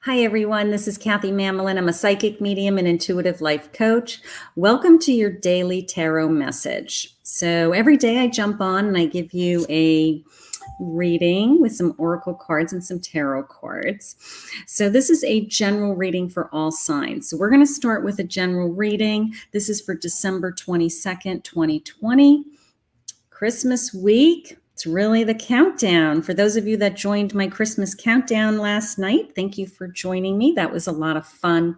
Hi, everyone. This is Kathy Mamolen. I'm a psychic medium and intuitive life coach. Welcome to your daily tarot message. So every day I jump on and I give you a reading with some oracle cards and some tarot cards. So this is a general reading for all signs. So we're going to start with a general reading. This is for December 22nd, 2020, Christmas week. It's really the countdown. For those of you that joined my Christmas countdown last night, thank you for joining me. That was a lot of fun.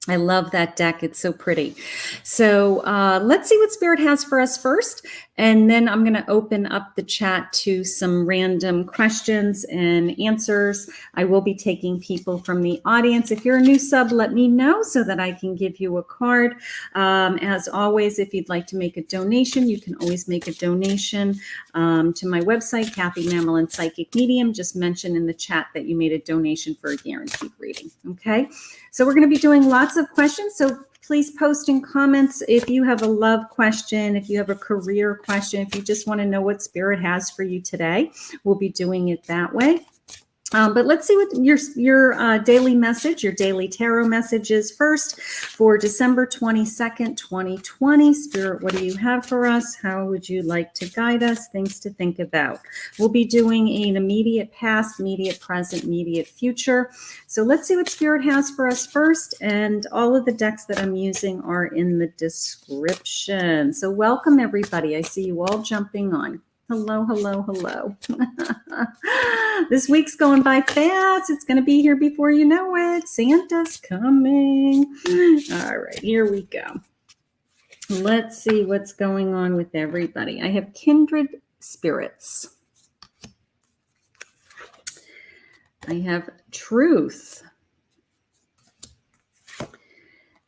I love that deck. It's so pretty. So let's see what Spirit has for us first. And then I'm going to open up the chat to some random questions and answers. I will be taking people from the audience. If you're a new sub, let me know so that I can give you a card. As always, if you'd like to make a donation, you can always make a donation to my website, Kathy Mamolen Psychic Medium. Just mention in the chat that you made a donation for a guaranteed reading. Okay. So we're going to be doing lots of questions. So please post in comments if you have a love question, if you have a career question, if you just want to know what Spirit has for you today. We'll be doing it that way. But let's see what your daily message, your daily tarot message is first for December 22nd, 2020. Spirit, what do you have for us? How would you like to guide us? Things to think about. We'll be doing an immediate past, immediate present, immediate future. So let's see what Spirit has for us first. And all of the decks that I'm using are in the description. So welcome, everybody. I see you all jumping on. Hello, hello, hello. This week's going by fast. It's going to be here before you know it. Santa's coming. All right, here we go. Let's see what's going on with everybody. I have kindred spirits. I have truth.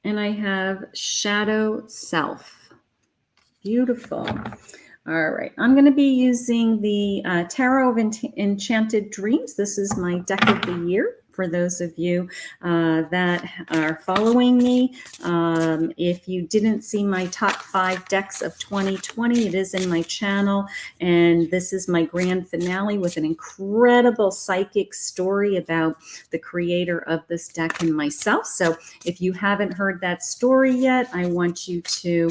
And I have shadow self. Beautiful. All right, I'm going to be using the Tarot of Enchanted Dreams. This is my deck of the year for those of you that are following me. If you didn't see my top 5 decks of 2020, it is in my channel. And this is my grand finale with an incredible psychic story about the creator of this deck and myself. So if you haven't heard that story yet, I want you to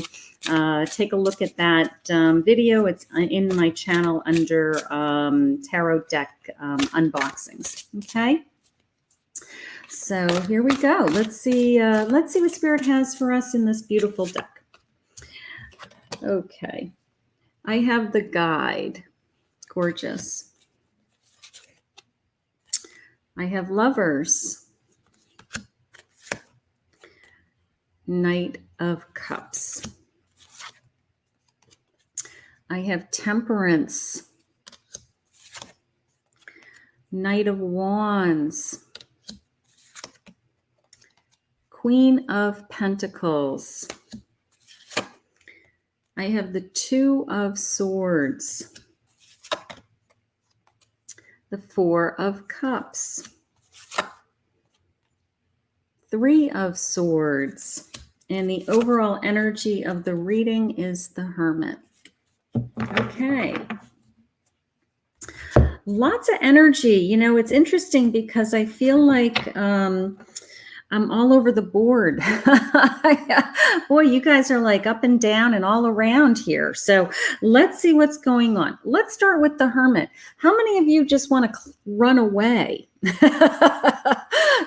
take a look at that video. It's in my channel under tarot deck unboxings. Okay. So here we go. Let's see what Spirit has for us in this beautiful deck. Okay. I have the guide. Gorgeous. I have lovers. Knight of Cups. I have temperance. Knight of Wands. Queen of Pentacles. I have the Two of Swords. The Four of Cups. Three of Swords. And the overall energy of the reading is the Hermit. Okay. Lots of energy. You know, it's interesting because I feel like I'm all over the board. Boy, you guys are like up and down and all around here. So let's see what's going on. Let's start with the Hermit. How many of you just want to run away?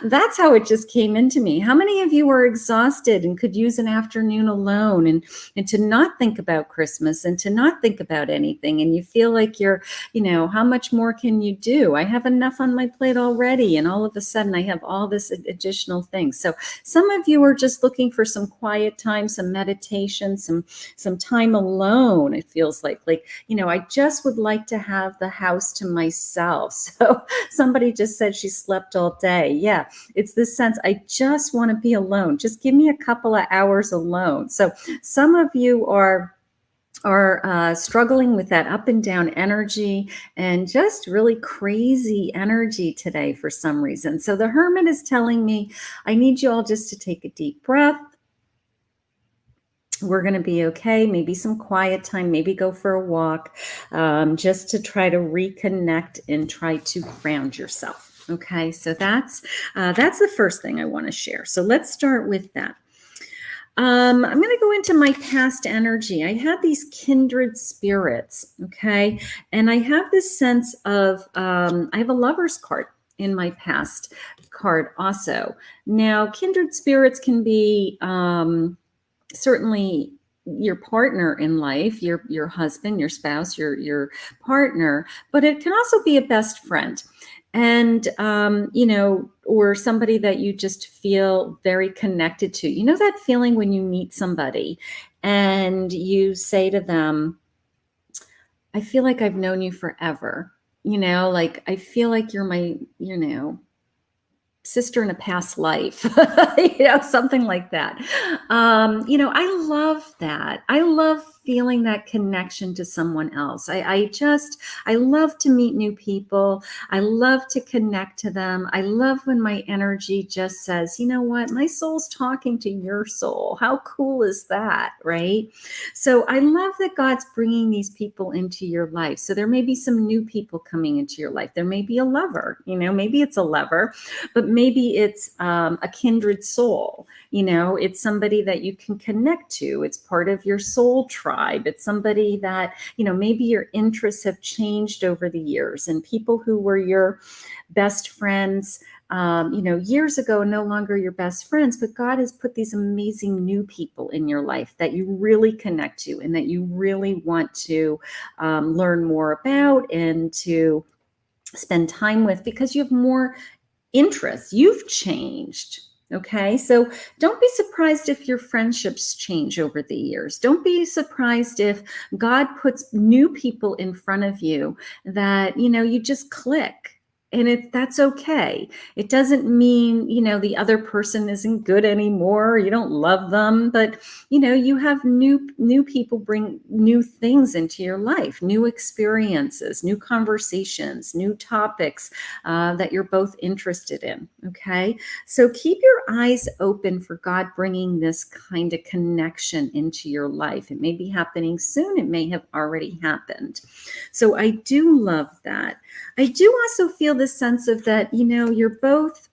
That's how it just came into me. How many of you are exhausted and could use an afternoon alone and to not think about Christmas and to not think about anything? And you feel like you're, you know, how much more can you do? I have enough on my plate already. And all of a sudden I have all this additional things. So some of you are just looking for some quiet time, some meditation, some time alone. It feels like, you know, I just would like to have the house to myself. So somebody just said she slept all day. Yeah, it's this sense, I just want to be alone. Just give me a couple of hours alone. So some of you are struggling with that up and down energy and just really crazy energy today for some reason. So the Hermit is telling me, I need you all just to take a deep breath. We're going to be okay. Maybe some quiet time, maybe go for a walk, just to try to reconnect and try to ground yourself. Okay, so that's the first thing I want to share. So let's start with that. I'm going to go into my past energy. I had these kindred spirits, okay? And I have this sense of, I have a lover's card in my past card also. Now, kindred spirits can be certainly your partner in life, your husband, your spouse, your partner, but it can also be a best friend. And, or somebody that you just feel very connected to. You know that feeling when you meet somebody and you say to them, I feel like I've known you forever. Like I feel like you're my, sister in a past life, something like that. I love that. I love feeling that connection to someone else. I love to meet new people. I love to connect to them. I love when my energy just says, you know what, my soul's talking to your soul. How cool is that, right? So I love that God's bringing these people into your life. So there may be some new people coming into your life. There may be a lover, maybe it's a lover, but maybe it's a kindred soul. It's somebody that you can connect to. It's part of your soul tribe. It's somebody that, maybe your interests have changed over the years, and people who were your best friends, years ago, no longer your best friends, but God has put these amazing new people in your life that you really connect to and that you really want to learn more about and to spend time with, because you have more interests. You've changed. Okay. So don't be surprised if your friendships change over the years. Don't be surprised if God puts new people in front of you that, you just click. And that's okay. It doesn't mean, the other person isn't good anymore. You don't love them, but you have new people bring new things into your life, new experiences, new conversations, new topics that you're both interested in. Okay. So keep your eyes open for God bringing this kind of connection into your life. It may be happening soon. It may have already happened. So I do love that. I do also feel the sense of that, you're both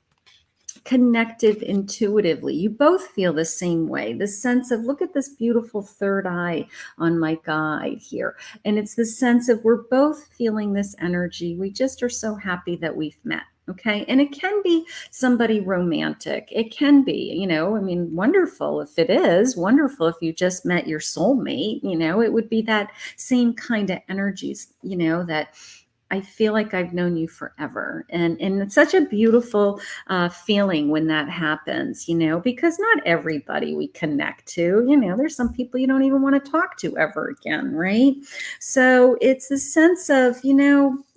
connected intuitively. You both feel the same way. The sense of, look at this beautiful third eye on my guide here. And it's the sense of we're both feeling this energy. We just are so happy that we've met. Okay. And it can be somebody romantic. It can be, wonderful if it is, wonderful if you just met your soulmate, it would be that same kind of energies, that I feel like I've known you forever. And it's such a beautiful feeling when that happens, because not everybody we connect to, there's some people you don't even want to talk to ever again, right? So it's the sense of,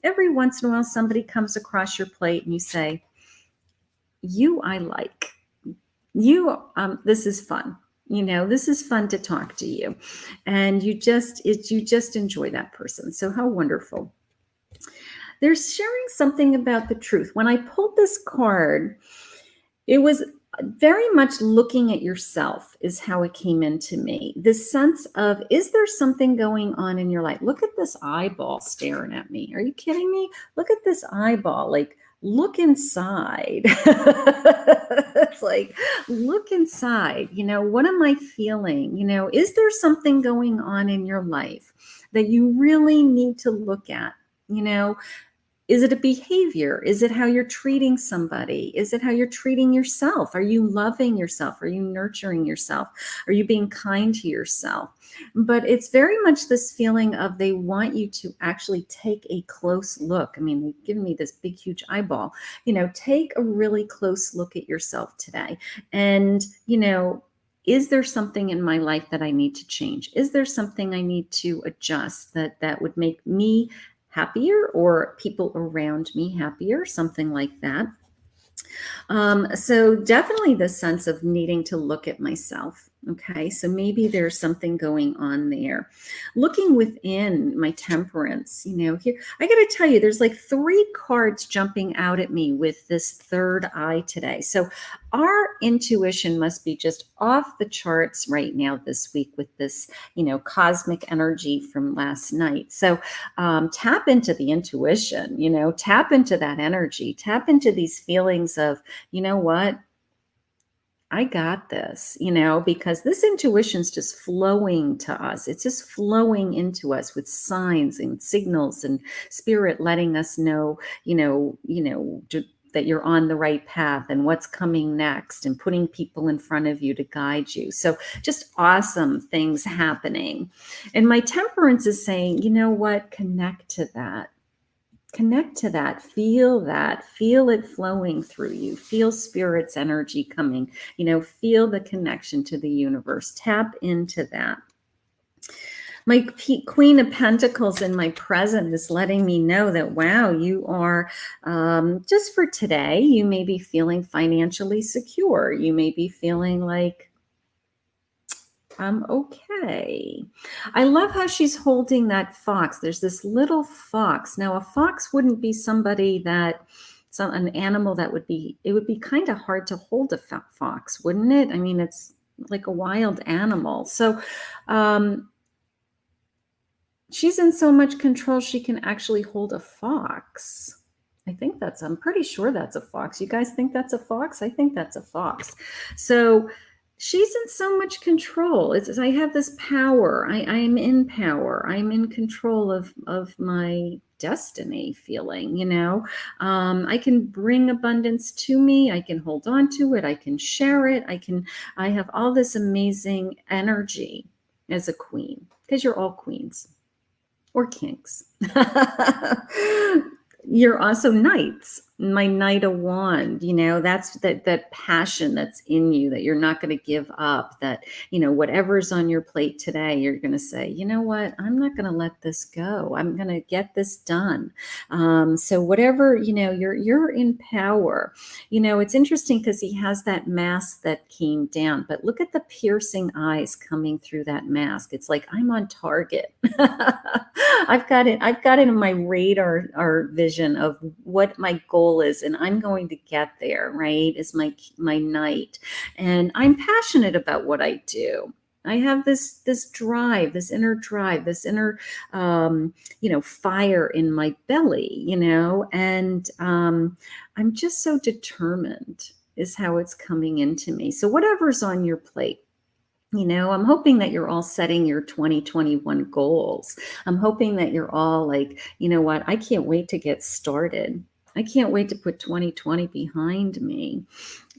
every once in a while somebody comes across your plate and you say, you I like. You, this is fun. This is fun to talk to you. And you just enjoy that person. So how wonderful. They're sharing something about the truth. When I pulled this card, it was very much looking at yourself is how it came into me. This sense of, is there something going on in your life? Look at this eyeball staring at me. Are you kidding me? Look at this eyeball. Like, look inside. It's like, look inside. What am I feeling? Is there something going on in your life that you really need to look at? Is it a behavior? Is it how you're treating somebody? Is it how you're treating yourself? Are you loving yourself? Are you nurturing yourself? Are you being kind to yourself? But it's very much this feeling of they want you to actually take a close look. They've given me this big, huge eyeball. Take a really close look at yourself today. And, is there something in my life that I need to change? Is there something I need to adjust that would make me happier or people around me happier, something like that. So definitely the sense of needing to look at myself. Okay, so maybe there's something going on there. Looking within my temperance, here, I got to tell you, there's like 3 cards jumping out at me with this third eye today. So our intuition must be just off the charts right now this week with this, cosmic energy from last night. So tap into the intuition, tap into that energy, tap into these feelings of, you know what? I got this, because this intuition is just flowing to us. It's just flowing into us with signs and signals and spirit letting us know, that you're on the right path and what's coming next and putting people in front of you to guide you. So just awesome things happening. And my temperance is saying, you know what? Connect to that. Connect to that, feel it flowing through you, feel spirit's energy coming, feel the connection to the universe, tap into that. My Queen of Pentacles in my present is letting me know that, wow, you are, just for today, you may be feeling financially secure. You may be feeling like, I'm okay. I love how she's holding that fox. There's this little fox. Now, a fox wouldn't be somebody an animal that it would be kind of hard to hold a fox, wouldn't it? I mean, it's like a wild animal. So she's in so much control, she can actually hold a fox. I'm pretty sure that's a fox. You guys think that's a fox? I think that's a fox. So she's in so much control. I have this power. I'm in power. I'm in control of my destiny feeling, I can bring abundance to me. I can hold on to it. I can share it. I have all this amazing energy as a queen, because you're all queens or kings. You're also knights. My Knight of Wand, that's that passion that's in you, that you're not going to give up, that, whatever's on your plate today, you're going to say, you know what, I'm not going to let this go. I'm going to get this done. So whatever, you're in power. It's interesting because he has that mask that came down, but look at the piercing eyes coming through that mask. It's like, I'm on target. I've got it in my radar or vision of what my goal is, and I'm going to get there, right? Is my knight. And I'm passionate about what I do. I have this drive, this inner fire in my belly, and I'm just so determined is how it's coming into me. So whatever's on your plate, I'm hoping that you're all setting your 2021 goals. I'm hoping that you're all like, you know what, I can't wait to get started. I can't wait to put 2020 behind me.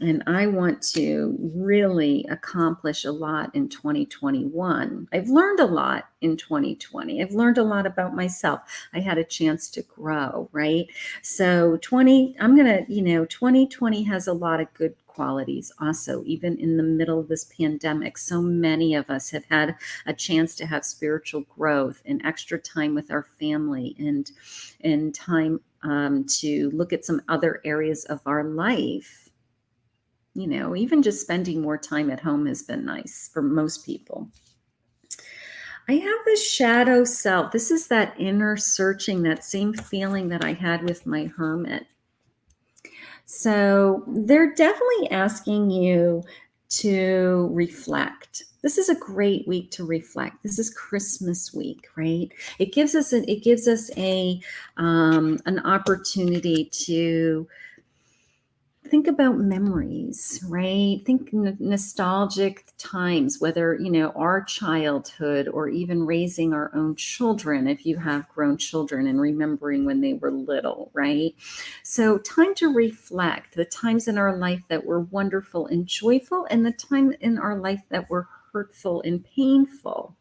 And I want to really accomplish a lot in 2021. I've learned a lot in 2020. I've learned a lot about myself. I had a chance to grow, right? So 2020 has a lot of good qualities also, even in the middle of this pandemic. So many of us have had a chance to have spiritual growth and extra time with our family and time to look at some other areas of our life. Even just spending more time at home has been nice for most people. I have this shadow self. This is that inner searching, that same feeling that I had with my hermit. So they're definitely asking you to reflect. This is a great week to reflect. This is Christmas week, right? It gives us an opportunity to think about memories, right? Think nostalgic times, whether, our childhood or even raising our own children, if you have grown children, and remembering when they were little, right? So time to reflect the times in our life that were wonderful and joyful, and the time in our life that were hurtful and painful.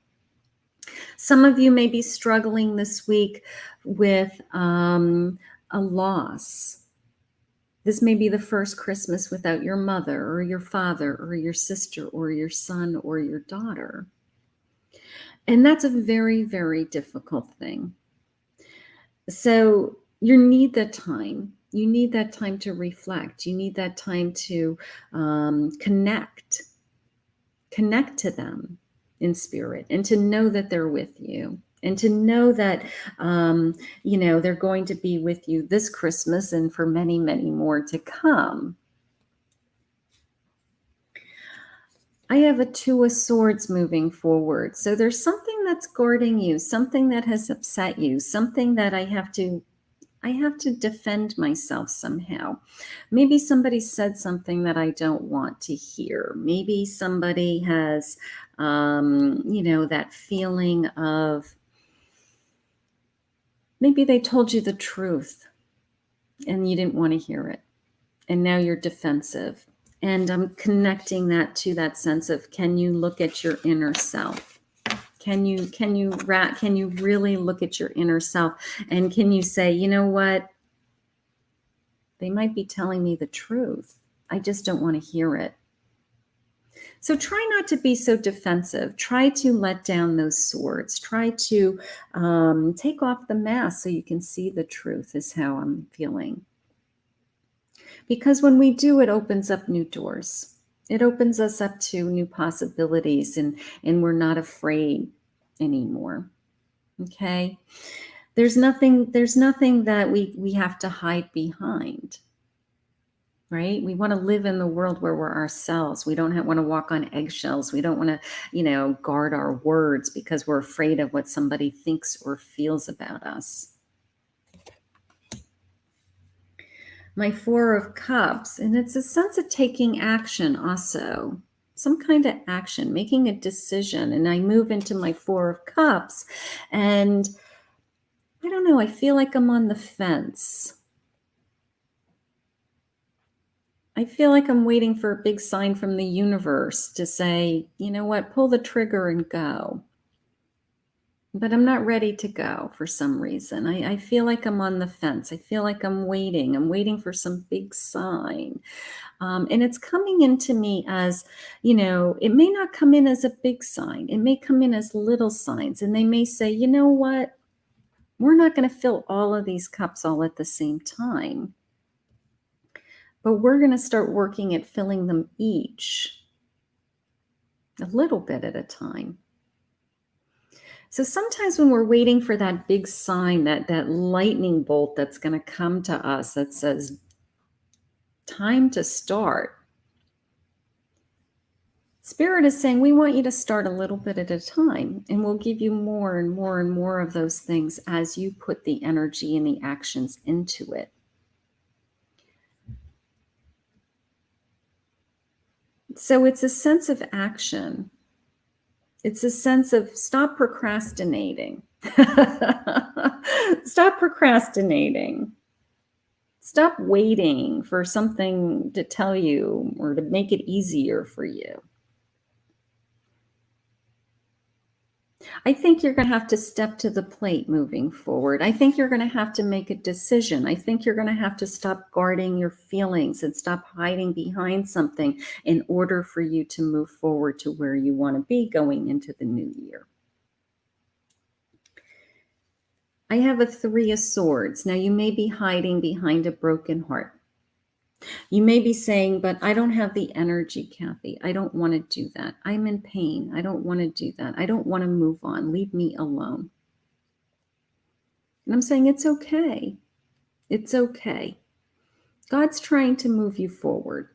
Some of you may be struggling this week with a loss. This may be the first Christmas without your mother or your father or your sister or your son or your daughter. And that's a very, very difficult thing. So you need that time. You need that time to reflect. You need that time to connect connect to them in spirit and to know that they're with you. And to know that, they're going to be with you this Christmas and for many, many more to come. I have a Two of Swords moving forward. So there's something that's guarding you, something that has upset you, something that I have to defend myself somehow. Maybe somebody said something that I don't want to hear. Maybe somebody has, that feeling of, maybe they told you the truth and you didn't want to hear it. And now you're defensive. And I'm connecting that to that sense of, can you look at your inner self? Can you really look at your inner self? And can you say, you know what? They might be telling me the truth. I just don't want to hear it. So try not to be so defensive. Try to let down those swords. Try to take off the mask so you can see the truth, is how I'm feeling. Because when we do, it opens up new doors. It opens us up to new possibilities, and we're not afraid anymore. Okay? There's nothing that we have to hide behind. Right? We want to live in the world where we're ourselves. We don't want to walk on eggshells. We don't want to, guard our words because we're afraid of what somebody thinks or feels about us. My Four of Cups, and it's a sense of taking action also. Some kind of action, making a decision. And I move into my Four of Cups, and I don't know, I feel like I'm on the fence. I feel like I'm waiting for a big sign from the universe to say, you know what, pull the trigger and go. But I'm not ready to go for some reason. I feel like I'm on the fence. I feel like I'm waiting. I'm waiting for some big sign. And it's coming into me as, it may not come in as a big sign. It may come in as little signs. And they may say, you know what, we're not going to fill all of these cups all at the same time. But we're going to start working at filling them each a little bit at a time. So sometimes when we're waiting for that big sign, that lightning bolt that's going to come to us that says, time to start, Spirit is saying, we want you to start a little bit at a time, and we'll give you more and more and more of those things as you put the energy and the actions into it. So it's a sense of action. It's a sense of stop procrastinating. Stop procrastinating. Stop waiting for something to tell you or to make it easier for you. I think you're going to have to step to the plate moving forward. I think you're going to have to make a decision. I think you're going to have to stop guarding your feelings and stop hiding behind something in order for you to move forward to where you want to be going into the new year. I have a Three of Swords. Now, you may be hiding behind a broken heart. You may be saying, but I don't have the energy, Kathy. I don't want to do that. I'm in pain. I don't want to do that. I don't want to move on. Leave me alone. And I'm saying, it's okay. It's okay. God's trying to move you forward.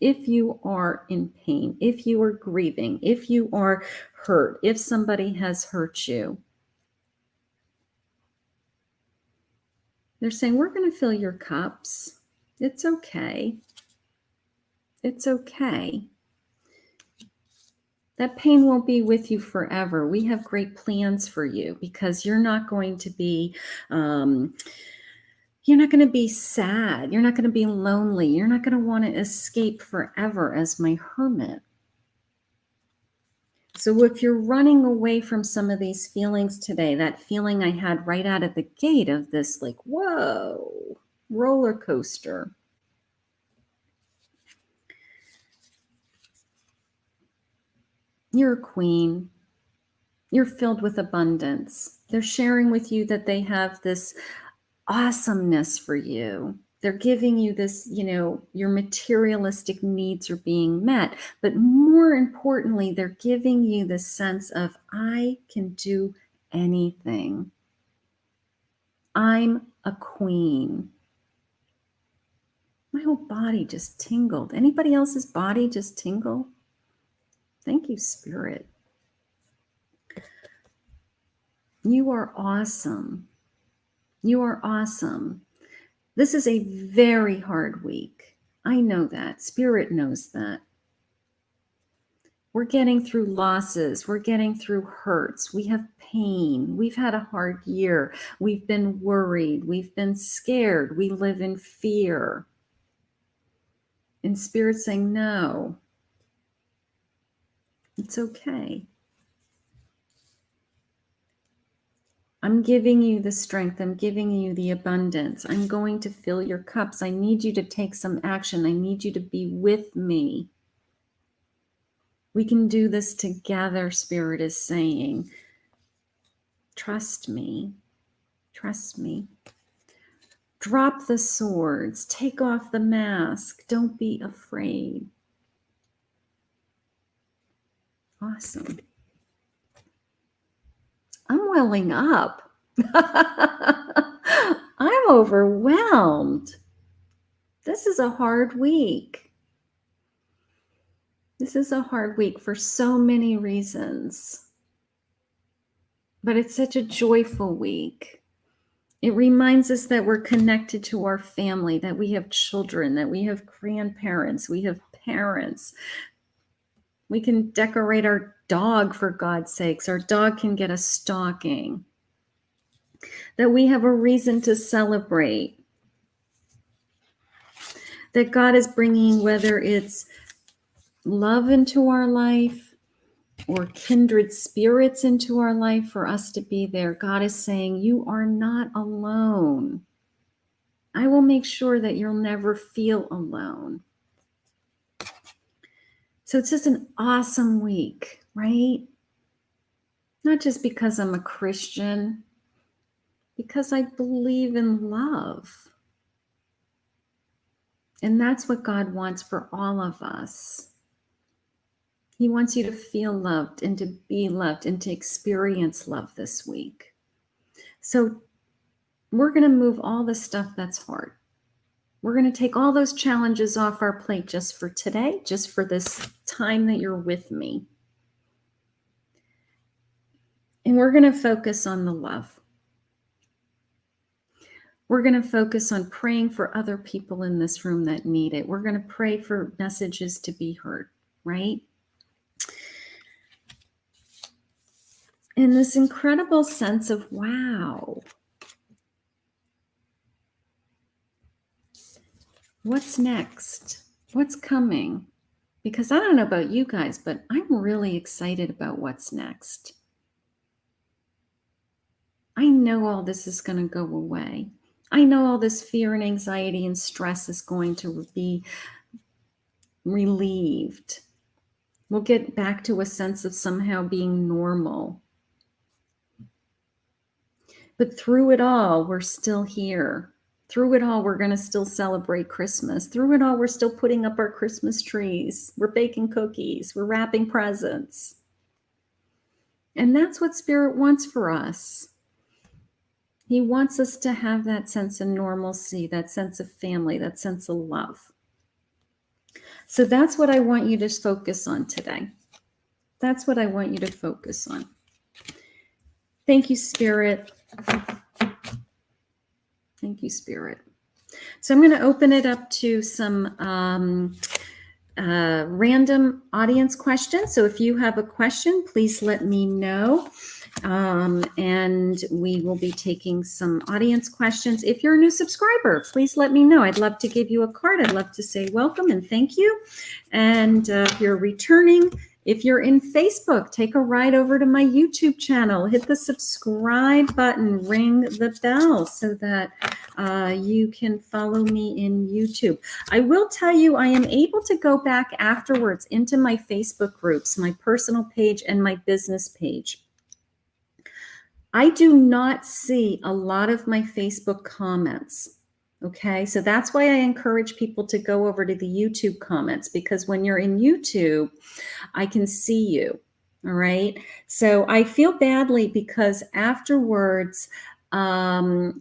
If you are in pain, if you are grieving, if you are hurt, if somebody has hurt you, they're saying, we're going to fill your cups. It's okay. It's okay. That pain won't be with you forever. We have great plans for you because you're not going to be, sad. You're not going to be lonely. You're not going to want to escape forever as my hermit. So if you're running away from some of these feelings today, that feeling I had right out of the gate of this, like, whoa, roller coaster. You're a queen. You're filled with abundance. They're sharing with you that they have this awesomeness for you. They're giving you this, your materialistic needs are being met. But more importantly, they're giving you the sense of, I can do anything. I'm a queen. My whole body just tingled. Anybody else's body just tingle? Thank you, Spirit. You are awesome. You are awesome. This is a very hard week. I know that. Spirit knows that. We're getting through losses. We're getting through hurts. We have pain. We've had a hard year. We've been worried. We've been scared. We live in fear. And Spirit's saying, no, it's okay. I'm giving you the strength. I'm giving you the abundance. I'm going to fill your cups. I need you to take some action. I need you to be with me. We can do this together, Spirit is saying. Trust me. Trust me. Drop the swords. Take off the mask. Don't be afraid. Awesome. I'm welling up. I'm overwhelmed. This is a hard week. This is a hard week for so many reasons. But it's such a joyful week. It reminds us that we're connected to our family, that we have children, that we have grandparents, we have parents. We can decorate our dog, for God's sakes. Our dog can get a stocking. That we have a reason to celebrate. That God is bringing, whether it's love into our life or kindred spirits into our life for us to be there. God is saying, you are not alone. I will make sure that you'll never feel alone. So it's just an awesome week, right? Not just because I'm a Christian, because I believe in love. And that's what God wants for all of us. He wants you to feel loved and to be loved and to experience love this week. So we're going to move all the stuff that's hard. We're going to take all those challenges off our plate just for today, just for this time that you're with me. And we're going to focus on the love. We're going to focus on praying for other people in this room that need it. We're going to pray for messages to be heard, right? And this incredible sense of, wow, what's next? What's coming? Because I don't know about you guys, but I'm really excited about what's next. I know all this is going to go away. I know all this fear and anxiety and stress is going to be relieved. We'll get back to a sense of somehow being normal. But through it all, we're still here. Through it all, we're going to still celebrate Christmas. Through it all, we're still putting up our Christmas trees. We're baking cookies. We're wrapping presents. And that's what Spirit wants for us. He wants us to have that sense of normalcy, that sense of family, that sense of love. So that's what I want you to focus on today. That's what I want you to focus on. Thank you, Spirit. Thank you, Spirit. So I'm going to open it up to some random audience questions. So if you have a question, please let me know. And we will be taking some audience questions. If you're a new subscriber, please let me know. I'd love to give you a card. I'd love to say welcome and thank you. And if you're returning, if you're in Facebook, take a ride over to my YouTube channel. Hit the subscribe button, ring the bell so that you can follow me in YouTube. I will tell you, I am able to go back afterwards into my Facebook groups, my personal page and my business page. I do not see a lot of my Facebook comments. Okay, so that's why I encourage people to go over to the YouTube comments, because when you're in YouTube, I can see you. All right. So I feel badly because afterwards, I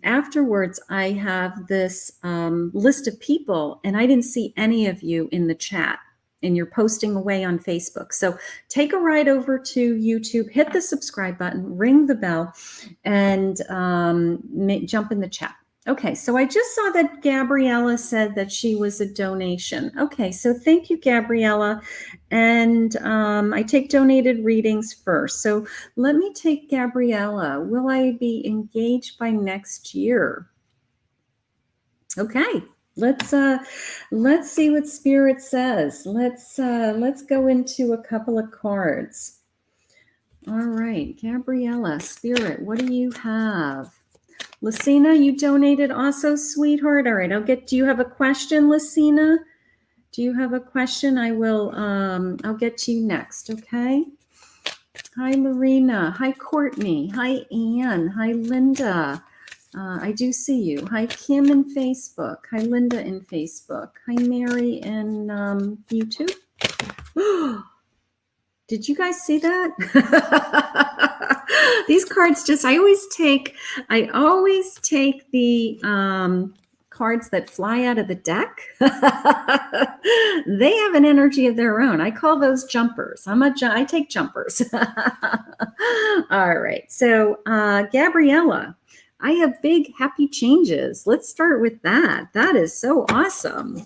have this list of people, and I didn't see any of you in the chat, and you're posting away on Facebook. So take a ride over to YouTube, hit the subscribe button, ring the bell, and jump in the chat. Okay, so I just saw that Gabriella said that she was a donation. Okay, so thank you, Gabriella. And I take donated readings first. So let me take Gabriella. Will I be engaged by next year? Okay, let's see what Spirit says. Let's go into a couple of cards. All right, Gabriella, Spirit, what do you have? Lucina, you donated also, sweetheart. All right, do you have a question, Lucina? Do you have a question? I'll get to you next, okay? Hi, Marina. Hi, Courtney. Hi, Anne. Hi, Linda. I do see you. Hi, Kim in Facebook. Hi, Linda in Facebook. Hi, Mary in YouTube. Did you guys see that? These cards I always take the cards that fly out of the deck. They have an energy of their own. I call those jumpers. I take jumpers. All right. So, Gabriella, I have big happy changes. Let's start with that. That is so awesome.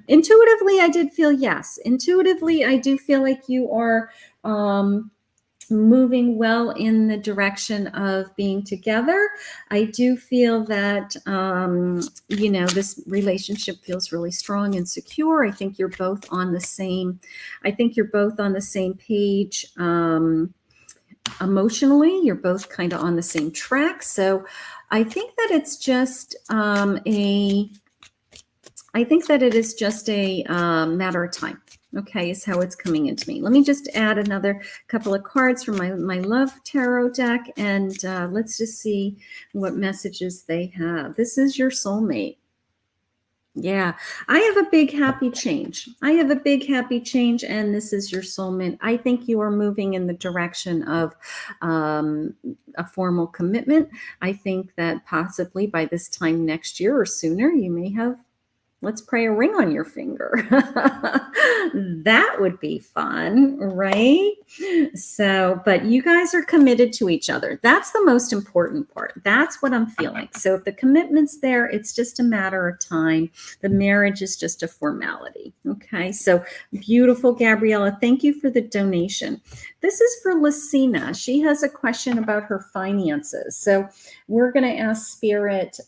Intuitively, I did feel yes. Intuitively, I do feel like you are moving well in the direction of being together. I do feel that, this relationship feels really strong and secure. I think you're both on the same page. Emotionally, you're both kind of on the same track. So I think that it's just a matter of time. Okay, is how it's coming into me. Let me just add another couple of cards from my Love Tarot deck, and let's just see what messages they have. This is your soulmate. Yeah, I have a big happy change. And this is your soulmate. I think you are moving in the direction of a formal commitment. I think that possibly by this time next year or sooner, you may have, let's pray, a ring on your finger. That would be fun, right? So, but you guys are committed to each other. That's the most important part. That's what I'm feeling. So if the commitment's there, it's just a matter of time. The marriage is just a formality. Okay. So beautiful, Gabriella. Thank you for the donation. This is for Lucina. She has a question about her finances. So we're going to ask Spirit,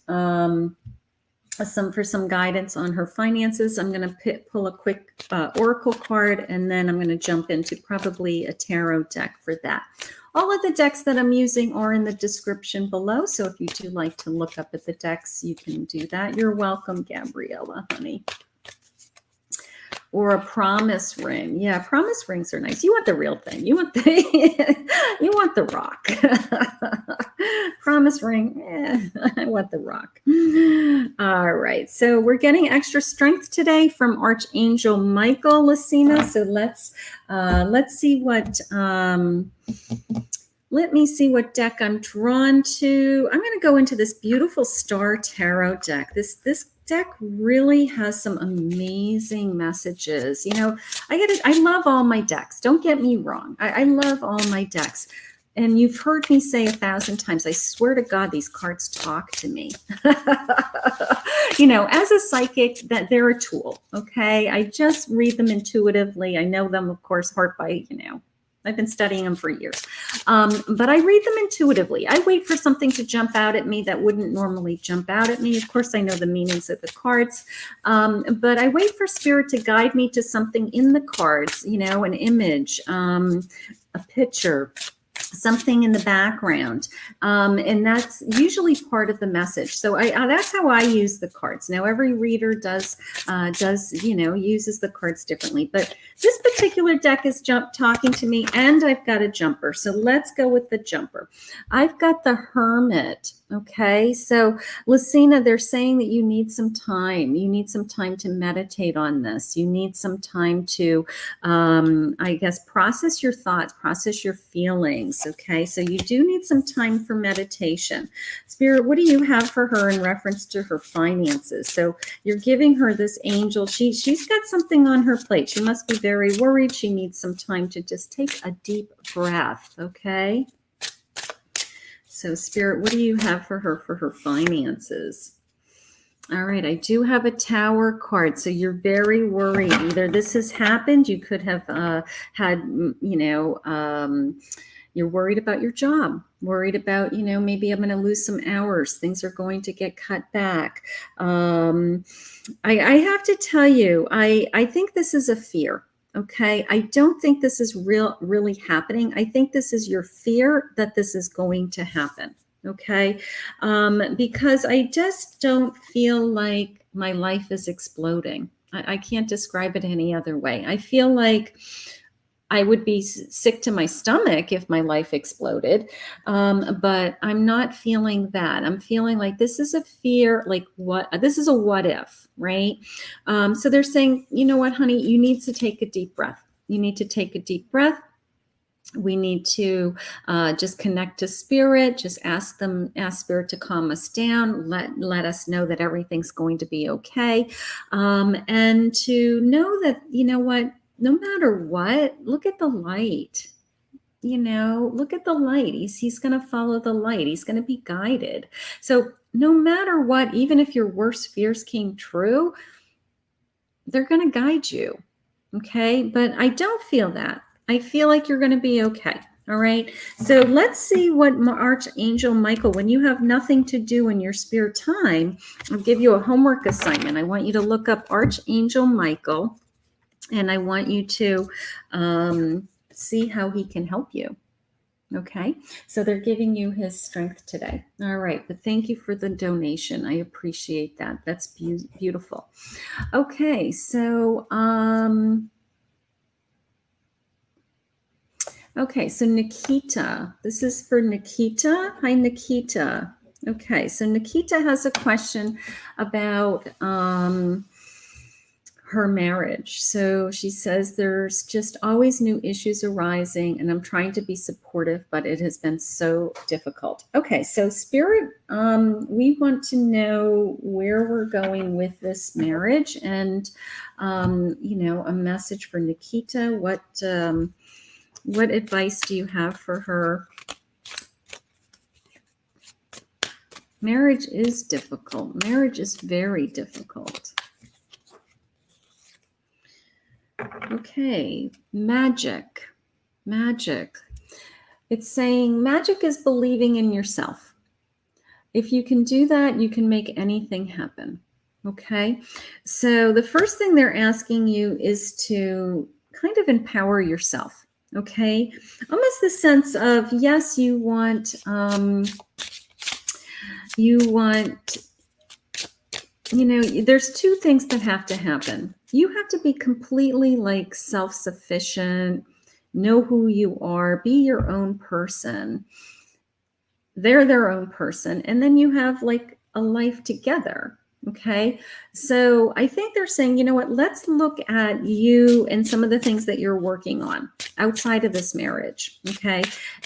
for some guidance on her finances. I'm going to pull a quick oracle card, and then I'm going to jump into probably a tarot deck for that. All of the decks that I'm using are in the description below, so if you do like to look up at the decks, you can do that. You're welcome, Gabriella, honey. Or a promise ring. Yeah, promise rings are nice. You want the real thing. You want the rock. Promise ring. I want the rock. All right. So we're getting extra strength today from Archangel Michael, Lucina. So let's see what let me see what deck I'm drawn to. I'm going to go into this beautiful Star Tarot deck. This deck really has some amazing messages. You know, I love all my decks. Don't get me wrong. I love all my decks. And you've heard me say 1,000 times, I swear to God, these cards talk to me. You know, as a psychic, that they're a tool. Okay. I just read them intuitively. I know them, of course, heart by, I've been studying them for years. But I read them intuitively. I wait for something to jump out at me that wouldn't normally jump out at me. Of course, I know the meanings of the cards. But I wait for Spirit to guide me to something in the cards, an image, a picture, something in the background. And that's usually part of the message. So that's how I use the cards. Now, every reader does uses the cards differently, but this particular deck is talking to me, and I've got a jumper. So let's go with the jumper. I've got the Hermit. Okay, so Lucina, they're saying that you need some time. You need some time to meditate on this. You need some time to, I guess, process your thoughts, process your feelings. Okay, so you do need some time for meditation. Spirit, what do you have for her in reference to her finances? So you're giving her this angel. She's got something on her plate. She must be very worried. She needs some time to just take a deep breath. Okay. So Spirit, what do you have for her finances? All right, I do have a Tower card. So you're very worried. Either this has happened, you could have had, you're worried about your job, worried about, maybe I'm going to lose some hours. Things are going to get cut back. I have to tell you, I think this is a fear. Okay, I don't think this is really happening. I think this is your fear that this is going to happen. Okay, because I just don't feel like my life is exploding. I can't describe it any other way. I feel like I would be sick to my stomach if my life exploded, but I'm not feeling that. I'm feeling like this is a fear, like this is a what if, right? So they're saying, you know what, honey, you need to take a deep breath. You need to take a deep breath. We need to just connect to Spirit, just ask Spirit to calm us down, let us know that everything's going to be okay, and to know that, you know what, no matter what, look at the light. Look at the light. He's going to follow the light. He's going to be guided. So no matter what, even if your worst fears came true, they're going to guide you. Okay. But I don't feel that. I feel like you're going to be okay. All right. So let's see what Archangel Michael, when you have nothing to do in your spare time, I'll give you a homework assignment. I want you to look up Archangel Michael. And I want you to see how he can help you. Okay, so they're giving you his strength today. All right, but thank you for the donation. I appreciate that. That's beautiful. Okay, so Nikita. This is for Nikita. Hi, Nikita. Okay, so Nikita has a question about her marriage. So she says, there's just always new issues arising and I'm trying to be supportive, but it has been so difficult. Okay, so Spirit, we want to know where we're going with this marriage and, a message for Nikita. What advice do you have for her? Marriage is difficult. Marriage is very difficult. Okay, magic. It's saying magic is believing in yourself. If you can do that, you can make anything happen. Okay, so the first thing they're asking you is to kind of empower yourself. Okay, almost the sense of, yes, you want, there's two things that have to happen. You have to be completely like self-sufficient, know who you are, be your own person. They're their own person. And then you have like a life together. Okay. So I think they're saying, you know what, let's look at you and some of the things that you're working on outside of this marriage. Okay.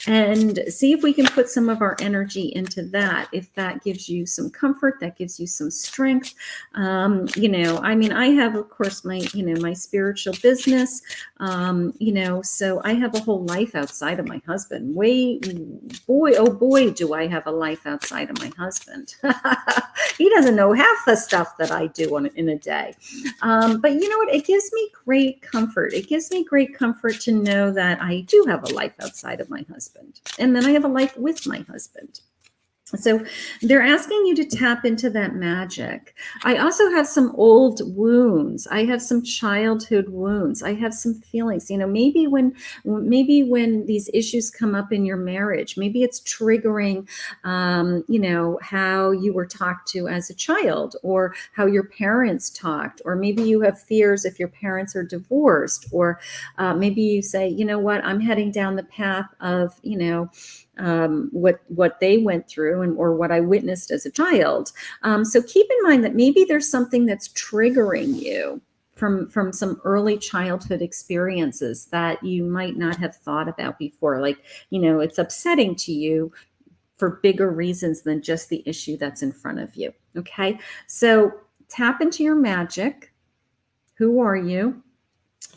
And see if we can put some of our energy into that. If that gives you some comfort, that gives you some strength. I have, of course, my spiritual business, so I have a whole life outside of my husband. Oh boy, do I have a life outside of my husband. He doesn't know half the stuff that I do in a day. But you know what? It gives me great comfort. It gives me great comfort to know that I do have a life outside of my husband. And then I have a life with my husband. So they're asking you to tap into that magic. I also have some old wounds. I have some childhood wounds. I have some feelings, maybe when these issues come up in your marriage, maybe it's triggering, how you were talked to as a child or how your parents talked, or maybe you have fears if your parents are divorced, or maybe you say, you know what, I'm heading down the path of, what they went through and or what I witnessed as a child. So keep in mind that maybe there's something that's triggering you from some early childhood experiences that you might not have thought about before. Like, it's upsetting to you for bigger reasons than just the issue that's in front of you. Okay. So tap into your magic. Who are you?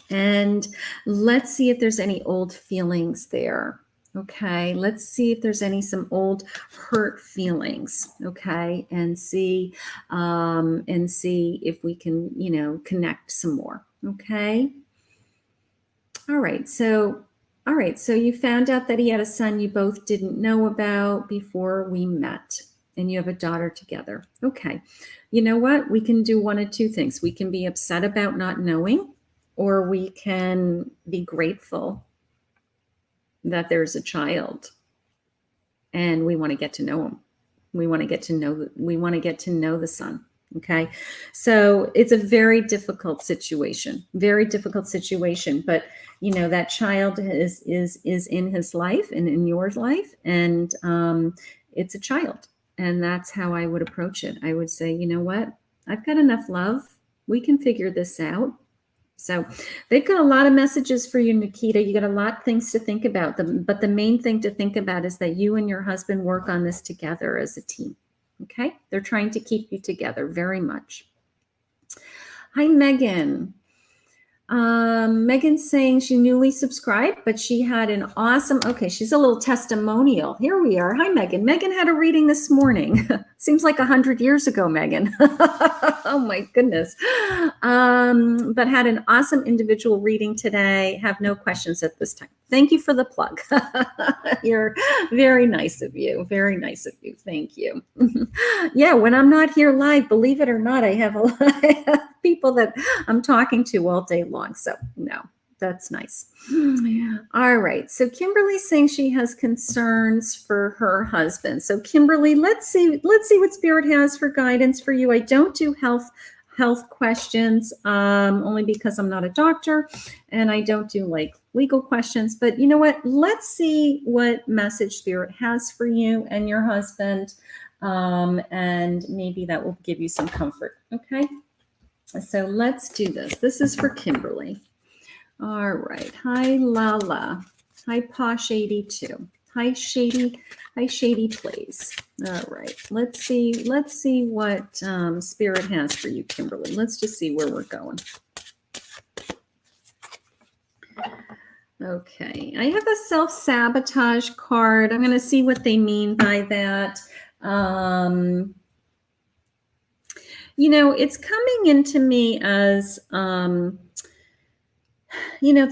And let's see if there's any old feelings there. Okay, let's see if there's some old hurt feelings. Okay, and see if we can, connect some more. Okay. All right. So you found out that he had a son you both didn't know about before we met, and you have a daughter together. Okay. You know what? We can do one of two things. We can be upset about not knowing, or we can be grateful that there's a child and we want to get to know him. We want to get to know the son. Okay. So it's a very difficult situation, but that child is in his life and in your life, and it's a child. And that's how I would approach it. I would say, you know what? I've got enough love. We can figure this out. So they've got a lot of messages for you, Nikita. You got a lot of things to think about. But the main thing to think about is that you and your husband work on this together as a team. Okay? They're trying to keep you together very much. Hi, Megan. Megan's saying she newly subscribed, but she had an awesome, she's a little testimonial. Here we are. Hi, Megan. Megan had a reading this morning. Seems like 100 years ago, Megan. Oh my goodness. But had an awesome individual reading today. Have no questions at this time. Thank you for the plug. You're very nice of you. Very nice of you. Thank you. Yeah, when I'm not here live, believe it or not, I have a lot of people that I'm talking to all day long. So no, that's nice. All right. So Kimberly's saying she has concerns for her husband. So Kimberly, let's see what Spirit has for guidance for you. I don't do health questions, only because I'm not a doctor, and I don't do like legal questions. But you know what? Let's see what message Spirit has for you and your husband, and maybe that will give you some comfort. Okay. So let's do this. This is for Kimberly. All right. Hi, Lala. Hi, Posh82. Hi, Shady Plays. All right. Let's see what Spirit has for you, Kimberly. Let's just see where we're going. Okay. I have a self-sabotage card. I'm going to see what they mean by that. It's coming into me as, the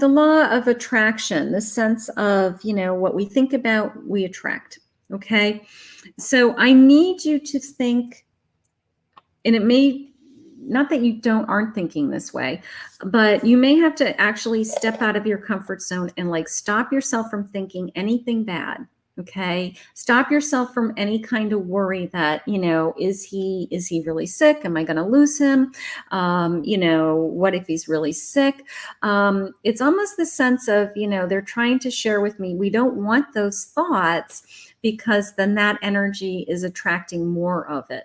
law of attraction, the sense of, what we think about, we attract. Okay. So I need you to think, and it may, not that you aren't thinking this way, but you may have to actually step out of your comfort zone and like stop yourself from thinking anything bad. Okay. Stop yourself from any kind of worry that, is he really sick? Am I going to lose him? What if he's really sick? It's almost the sense of, they're trying to share with me, we don't want those thoughts, because then that energy is attracting more of it.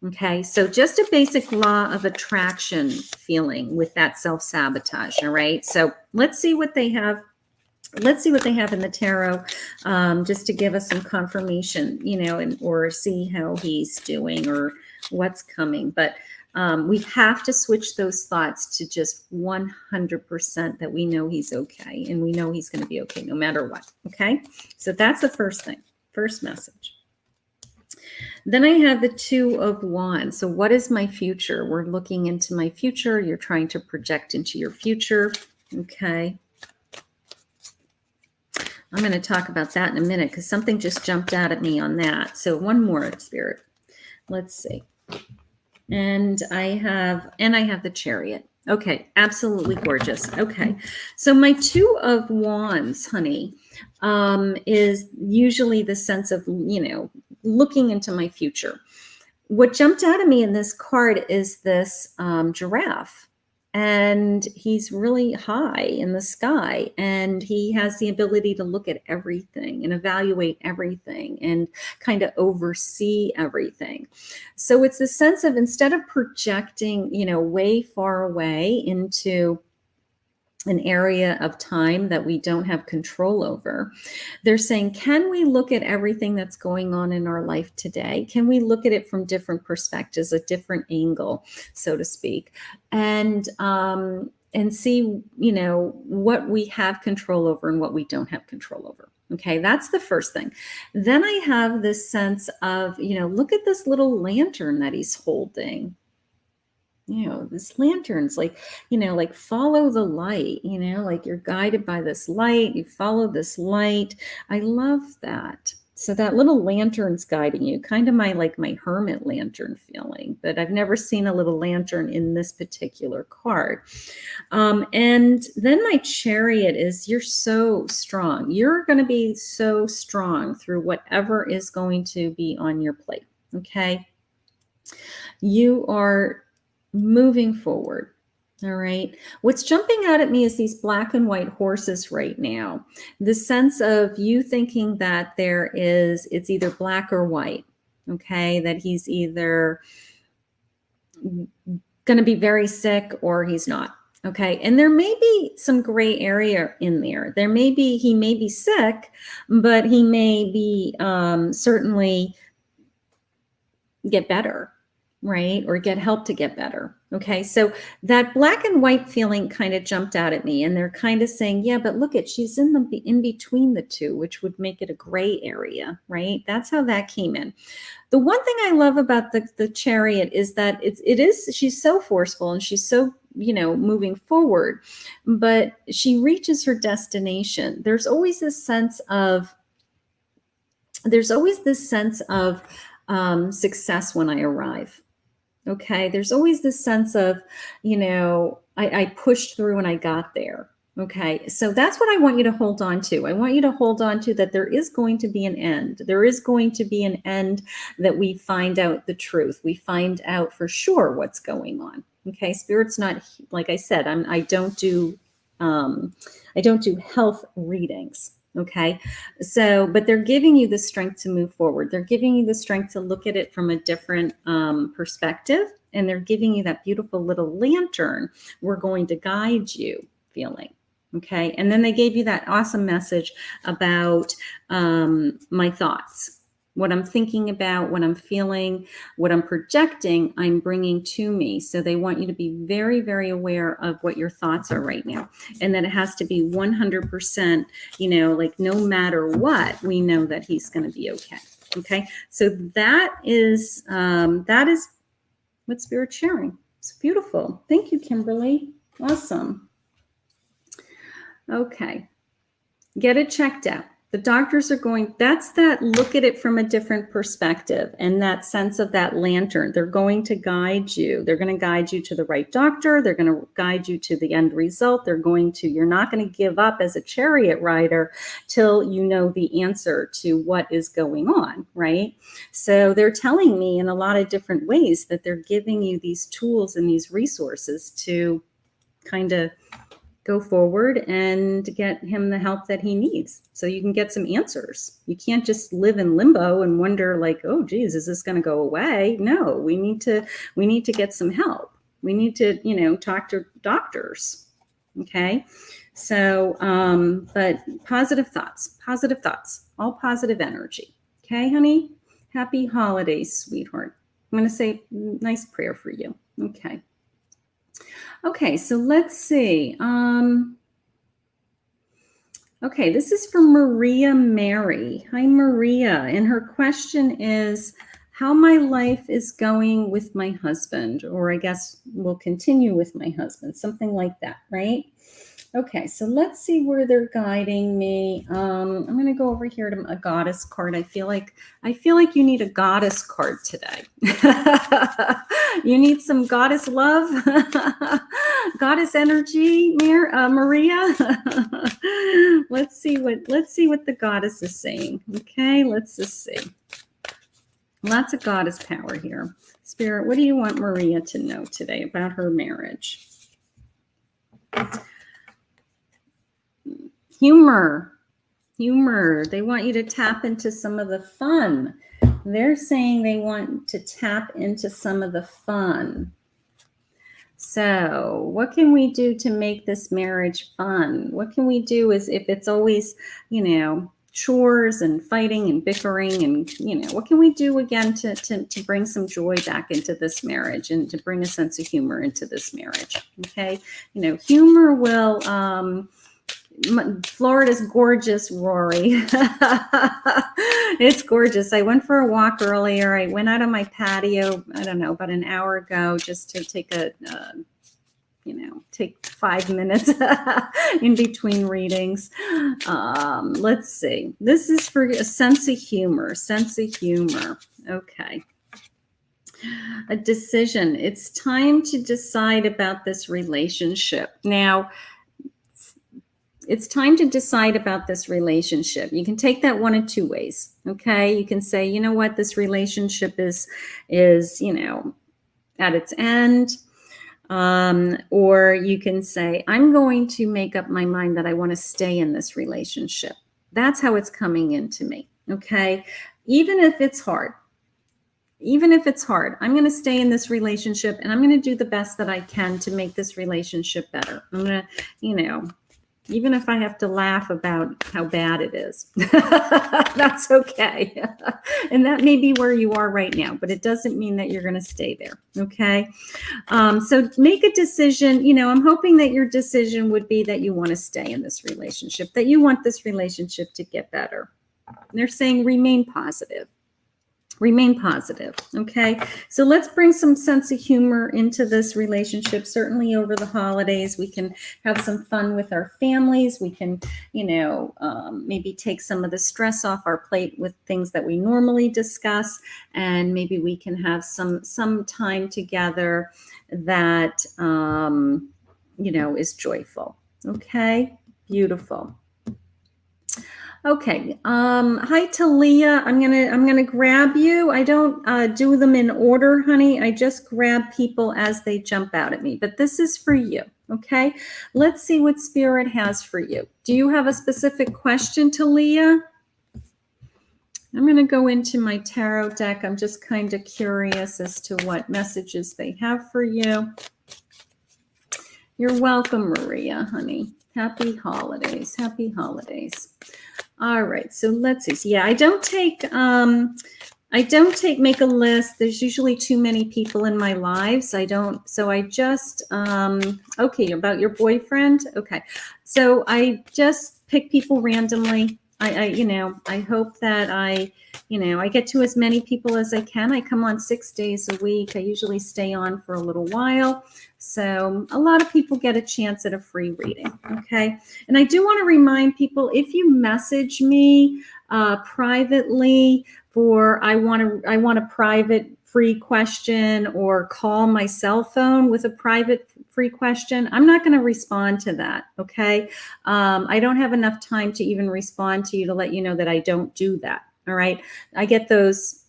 Okay. So just a basic law of attraction feeling with that self-sabotage. All right. So let's see what they have. Let's see what they have in the tarot, just to give us some confirmation, or see how he's doing or what's coming. But we have to switch those thoughts to just 100% that we know he's okay, and we know he's going to be okay no matter what. Okay. So that's the first thing, first message. Then I have the Two of Wands. So what is my future? We're looking into my future. You're trying to project into your future. Okay. I'm going to talk about that in a minute because something just jumped out at me on that. So one more, Spirit. Let's see. And I have the Chariot. Okay, absolutely gorgeous. Okay, so my Two of Wands, honey, is usually the sense of, looking into my future. What jumped out at me in this card is this giraffe. and he's really high in the sky, and he has the ability to look at everything and evaluate everything and kind of oversee everything. So it's the sense of, instead of projecting, way far away into an area of time that we don't have control over, they're saying, can we look at everything that's going on in our life today? Can we look at it from different perspectives, a different angle, so to speak, and see, what we have control over and what we don't have control over. Okay, that's the first thing. Then I have this sense of, look at this little lantern that he's holding. This lantern's like, like follow the light, like you're guided by this light, you follow this light. I love that. So that little lantern's guiding you, kind of my hermit lantern feeling, but I've never seen a little lantern in this particular card. And then my Chariot is, you're so strong. You're going to be so strong through whatever is going to be on your plate. Okay. You are moving forward. All right. What's jumping out at me is these black and white horses right now. The sense of you thinking that it's either black or white. Okay. That he's either going to be very sick or he's not. Okay. And there may be some gray area in there. He may be sick, but he may be certainly get better. Right? Or get help to get better. Okay. So that black and white feeling kind of jumped out at me, and they're kind of saying, yeah, but look she's in between the two, which would make it a gray area. Right? That's how that came in. The one thing I love about the Chariot is that she's so forceful and she's so, moving forward, but she reaches her destination. There's always this sense of success when I arrive. Okay. There's always this sense of, I pushed through and I got there. Okay. So that's what I want you to hold on to. I want you to hold on to that there is going to be an end. There is going to be an end that we find out the truth. We find out for sure what's going on. Okay. Spirit's not, like I said, I don't do health readings. Okay. So, but they're giving you the strength to move forward. They're giving you the strength to look at it from a different perspective. And they're giving you that beautiful little lantern. We're going to guide you feeling. Okay. And then they gave you that awesome message about my thoughts. What I'm thinking about, what I'm feeling, what I'm projecting, I'm bringing to me. So they want you to be very, very aware of what your thoughts are right now. And that it has to be 100%, no matter what, we know that he's going to be okay. Okay. So that is what Spirit's sharing. It's beautiful. Thank you, Kimberly. Awesome. Okay. Get it checked out. The doctors are look at it from a different perspective, and that sense of that lantern. They're going to guide you. They're going to guide you to the right doctor. They're going to guide you to the end result. You're not going to give up as a Chariot rider till you know the answer to what is going on, right? So they're telling me in a lot of different ways that they're giving you these tools and these resources to kind of go forward and get him the help that he needs so you can get some answers. You can't just live in limbo and wonder oh, geez, is this going to go away? No, we need to get some help. We need to, talk to doctors. Okay. So, but positive thoughts, all positive energy. Okay, honey. Happy holidays, sweetheart. I'm going to say a nice prayer for you. Okay. Okay, so let's see. Okay, this is from Maria Mary. Hi, Maria. And her question is how my life is going with my husband, or I guess will continue with my husband, something like that, right? Okay, so let's see where they're guiding me. I'm going to go over here to a goddess card. I feel like you need a goddess card today. You need some goddess love, goddess energy, Maria. Let's see what the goddess is saying. Okay, let's just see. Lots of goddess power here. Spirit, what do you want Maria to know today about her marriage? Humor. They want you to tap into some of the fun. They're saying they want to tap into some of the fun. So what can we do to make this marriage fun? What can we do is if it's always, chores and fighting and bickering and, what can we do again to bring some joy back into this marriage and to bring a sense of humor into this marriage? Okay. Humor will, Florida's gorgeous, Rory. It's gorgeous. I went for a walk earlier. I went out on my patio, I don't know, about an hour ago just to take take 5 minutes in between readings. Let's see. This is for a sense of humor. Okay. A decision. It's time to decide about this relationship. Now, it's time to decide about this relationship. You can take that one of two ways. Okay. You can say, you know what, this relationship is, at its end. Or you can say, I'm going to make up my mind that I want to stay in this relationship. That's how it's coming into me. Okay. Even if it's hard, I'm going to stay in this relationship and I'm going to do the best that I can to make this relationship better. I'm going to, even if I have to laugh about how bad it is, that's okay. And that may be where you are right now, but it doesn't mean that you're going to stay there. Okay. So make a decision. I'm hoping that your decision would be that you want to stay in this relationship, that you want this relationship to get better. They're saying remain positive. Okay. So let's bring some sense of humor into this relationship. Certainly over the holidays, we can have some fun with our families. We can, maybe take some of the stress off our plate with things that we normally discuss. And maybe we can have some time together that, is joyful. Okay. Beautiful. Okay. Hi, Talia. I'm gonna grab you. I don't do them in order, honey. I just grab people as they jump out at me. But this is for you. Okay. Let's see what Spirit has for you. Do you have a specific question, Talia? I'm going to go into my tarot deck. I'm just kind of curious as to what messages they have for you. You're welcome, Maria, honey. Happy holidays. Happy holidays. All right, so let's see. So yeah, I don't take make a list. There's usually too many people in my lives. I just, okay, about your boyfriend. Okay. So I just pick people randomly. I hope that I get to as many people as I can. I come on 6 days a week. I usually stay on for a little while. So a lot of people get a chance at a free reading. Okay. And I do want to remind people, if you message me privately for, I want a private free question, or call my cell phone with a private free question, I'm not going to respond to that. Okay. I don't have enough time to even respond to you to let you know that I don't do that. All right. I get those,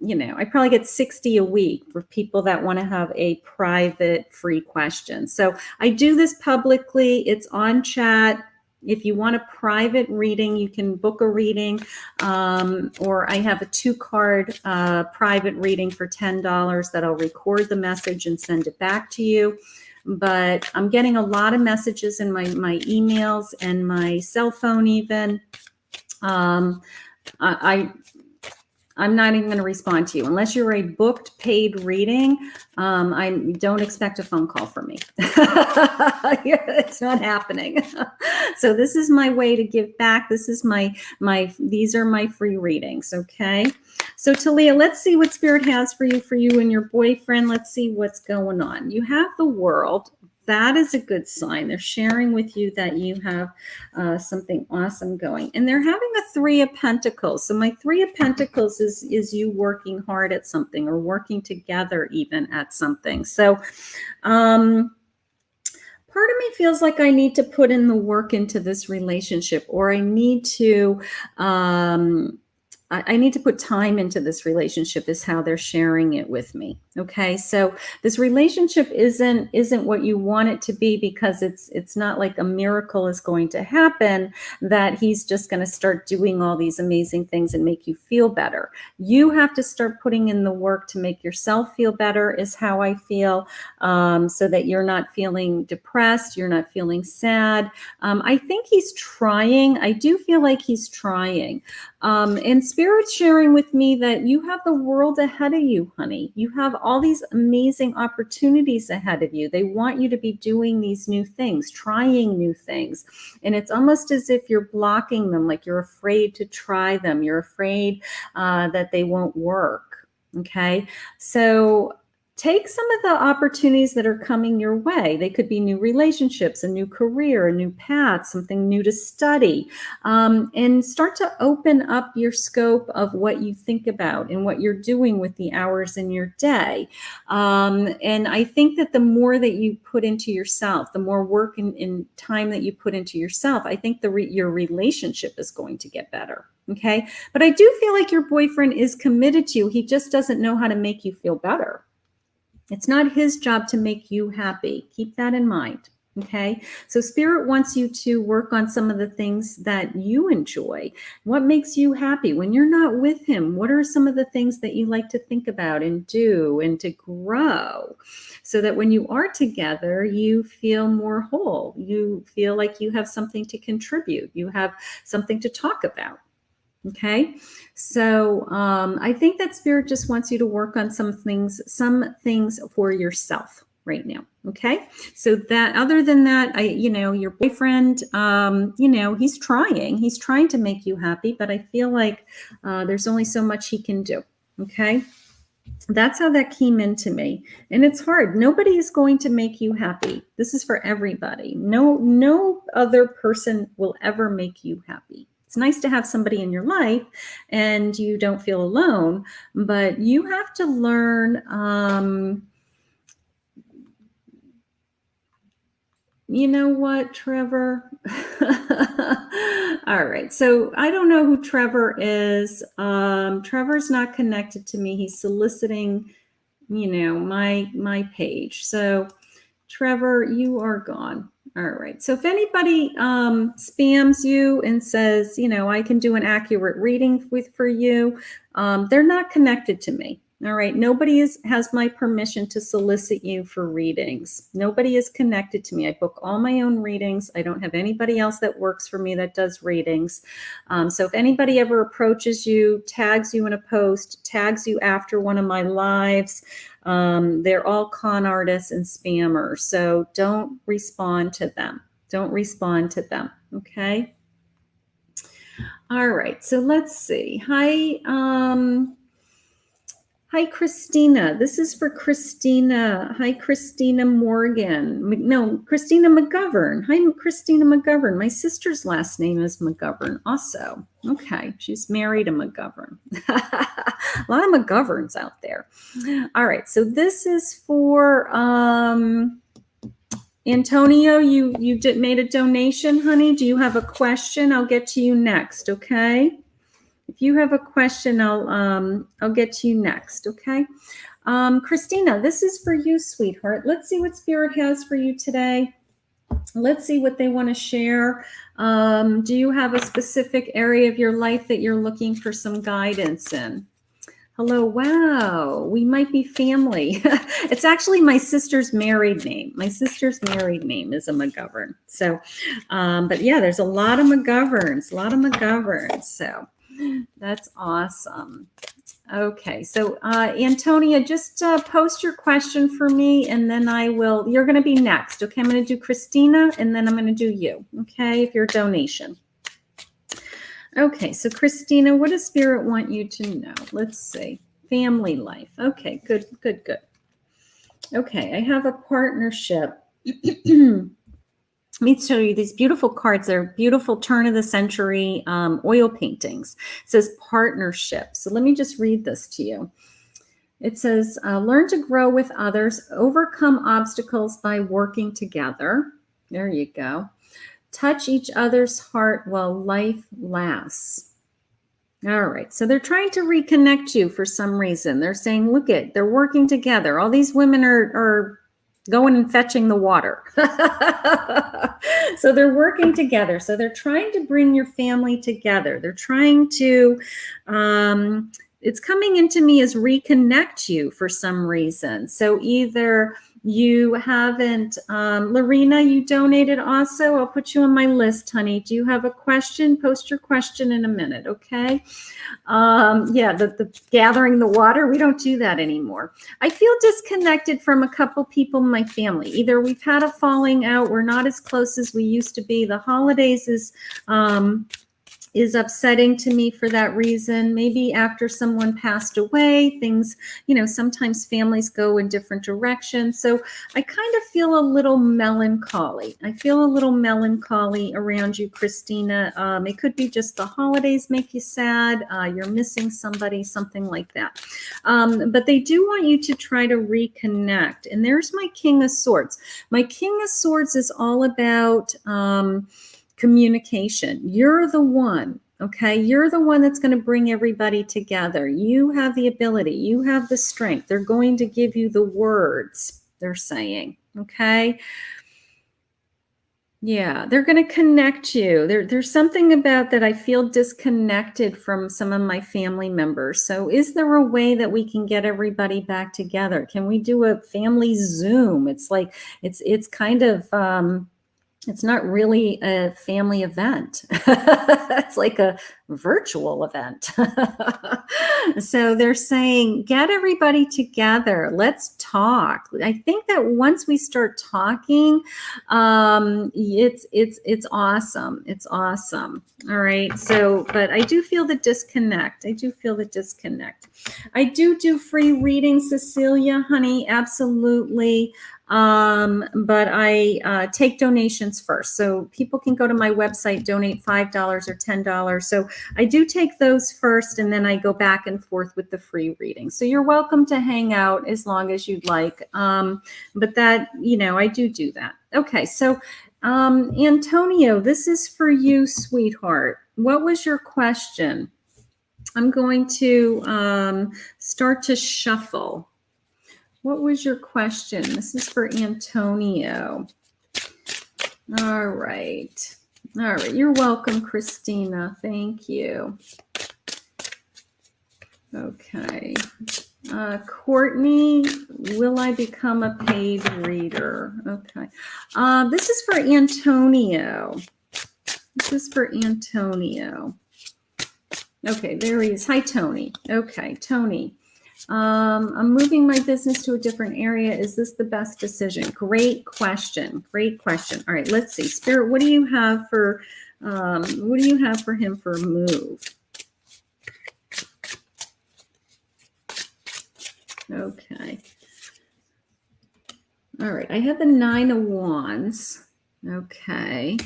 I probably get 60 a week for people that want to have a private free question. So I do this publicly. It's on chat. If you want a private reading, you can book a reading, or I have a 2-card private reading for $10 that I'll record the message and send it back to you. But I'm getting a lot of messages in my emails and my cell phone even. I'm not even going to respond to you unless you're a booked paid reading. I don't expect a phone call from me. It's not happening. So this is my way to give back. This is these are my free readings. Okay. So Talia, let's see what Spirit has for you and your boyfriend. Let's see what's going on. You have the World. That is a good sign. They're sharing with you that you have something awesome going. And they're having a 3 of Pentacles. So my 3 of Pentacles is you working hard at something, or working together even at something. So part of me feels like I need to put in the work into this relationship, or I need to I need to put time into this relationship is how they're sharing it with me. Okay. So this relationship isn't what you want it to be, because it's not like a miracle is going to happen, that he's just going to start doing all these amazing things and make you feel better. You have to start putting in the work to make yourself feel better, is how I feel, so that you're not feeling depressed, you're not feeling sad. I think he's trying. I do feel like he's trying. And Spirit's sharing with me that you have the world ahead of you, honey. You have all these amazing opportunities ahead of you. They want you to be doing these new things, trying new things. And it's almost as if you're blocking them, like you're afraid to try them. You're afraid that they won't work. Okay. So take some of the opportunities that are coming your way. They could be new relationships, a new career, a new path, something new to study, and start to open up your scope of what you think about and what you're doing with the hours in your day. And I think that the more that you put into yourself, the more work and time that you put into yourself, I think your relationship is going to get better. Okay. But I do feel like your boyfriend is committed to you. He just doesn't know how to make you feel better. It's not his job to make you happy. Keep that in mind. Okay. So Spirit wants you to work on some of the things that you enjoy. What makes you happy when you're not with him? What are some of the things that you like to think about and do and to grow, so that when you are together, you feel more whole. You feel like you have something to contribute. You have something to talk about. Okay. So I think that Spirit just wants you to work on some things for yourself right now. Okay. So that, other than that, your boyfriend, he's trying to make you happy, but I feel like there's only so much he can do. Okay. That's how that came into me. And it's hard. Nobody is going to make you happy. This is for everybody. No other person will ever make you happy. It's nice to have somebody in your life and you don't feel alone, but you have to learn, you know what, Trevor? All right. So I don't know who Trevor is. Trevor's not connected to me. He's soliciting, my page. So Trevor, you are gone. All right. So if anybody spams you and says, I can do an accurate reading for you, they're not connected to me. All right. Nobody has my permission to solicit you for readings. Nobody is connected to me. I book all my own readings. I don't have anybody else that works for me that does readings. So if anybody ever approaches you, tags you in a post, tags you after one of my lives, they're all con artists and spammers. So don't respond to them. Don't respond to them. Okay. All right. So let's see. Hi, Christina. This is for Christina. Hi, Christina Morgan. No, Christina McGovern. Hi, Christina McGovern. My sister's last name is McGovern also. Okay. She's married a McGovern. A lot of McGoverns out there. All right. So this is for Antonio. You made a donation, honey. Do you have a question? I'll get to you next. Okay. If you have a question, I'll get to you next, okay? Christina, this is for you, sweetheart. Let's see what Spirit has for you today. Let's see what they want to share. Do you have a specific area of your life that you're looking for some guidance in? Hello, wow, we might be family. It's actually my sister's married name. My sister's married name is a McGovern. So, but yeah, there's a lot of McGoverns, so that's awesome. Okay, so Antonia, just post your question for me, and then you're going to be next. Okay, I'm going to do Christina, and then I'm going to do you. Okay, if you're a donation. Okay, so Christina, what does Spirit want you to know? Let's see. Family life. Okay, good. Okay, I have a partnership. Let me show you these beautiful cards. They're beautiful turn of the century oil paintings. It says partnership. So let me just read this to you. It says, learn to grow with others, overcome obstacles by working together. There you go. Touch each other's heart while life lasts. All right. So they're trying to reconnect you for some reason. They're saying, look it, they're working together. All these women are going and fetching the water. So they're working together. So they're trying to bring your family together. They're trying to, it's coming into me as reconnect you for some reason. So either you haven't, Lorena, you donated also. I'll put you on my list, honey. Do you have a question? Post your question in a minute, okay? Yeah, the gathering the water, we don't do that anymore. I feel disconnected from a couple people in my family. Either we've had a falling out, we're not as close as we used to be. The holidays is upsetting to me for that reason. Maybe after someone passed away, things, sometimes families go in different directions. So I kind of feel a little melancholy. I feel a little melancholy around you, Christina. It could be just the holidays make you sad. You're missing somebody, something like that. But they do want you to try to reconnect. And there's my King of Swords. My King of Swords is all about communication. You're the one, okay? You're the one that's going to bring everybody together. You have the ability. You have the strength. They're going to give you the words, they're saying, okay? Yeah, they're going to connect you. There's something about that I feel disconnected from some of my family members. So is there a way that we can get everybody back together? Can we do a family Zoom? It's like, it's kind of, it's not really a family event. It's like a virtual event. So they're saying, get everybody together. Let's talk. I think that once we start talking, it's awesome. It's awesome. All right. So, but I do feel the disconnect. I do do free readings, Cecilia, honey. Absolutely. But I take donations first. So people can go to my website, donate $5 or $10. So I do take those first, and then I go back and forth with the free reading. So you're welcome to hang out as long as you'd like. But that, I do that. Okay. So, Antonio, this is for you, sweetheart. What was your question? I'm going to, start to shuffle. What was your question? This is for Antonio. All right. You're welcome, Christina. Thank you. Okay. Courtney, will I become a paid reader? Okay. This is for Antonio. Okay, there he is. Hi, Tony. Okay, Tony. I'm moving my business to a different area. Is this the best decision? Great question. All right, let's see. Spirit, what do you have for him for a move? Okay. All right, I have the 9 of Wands. Okay.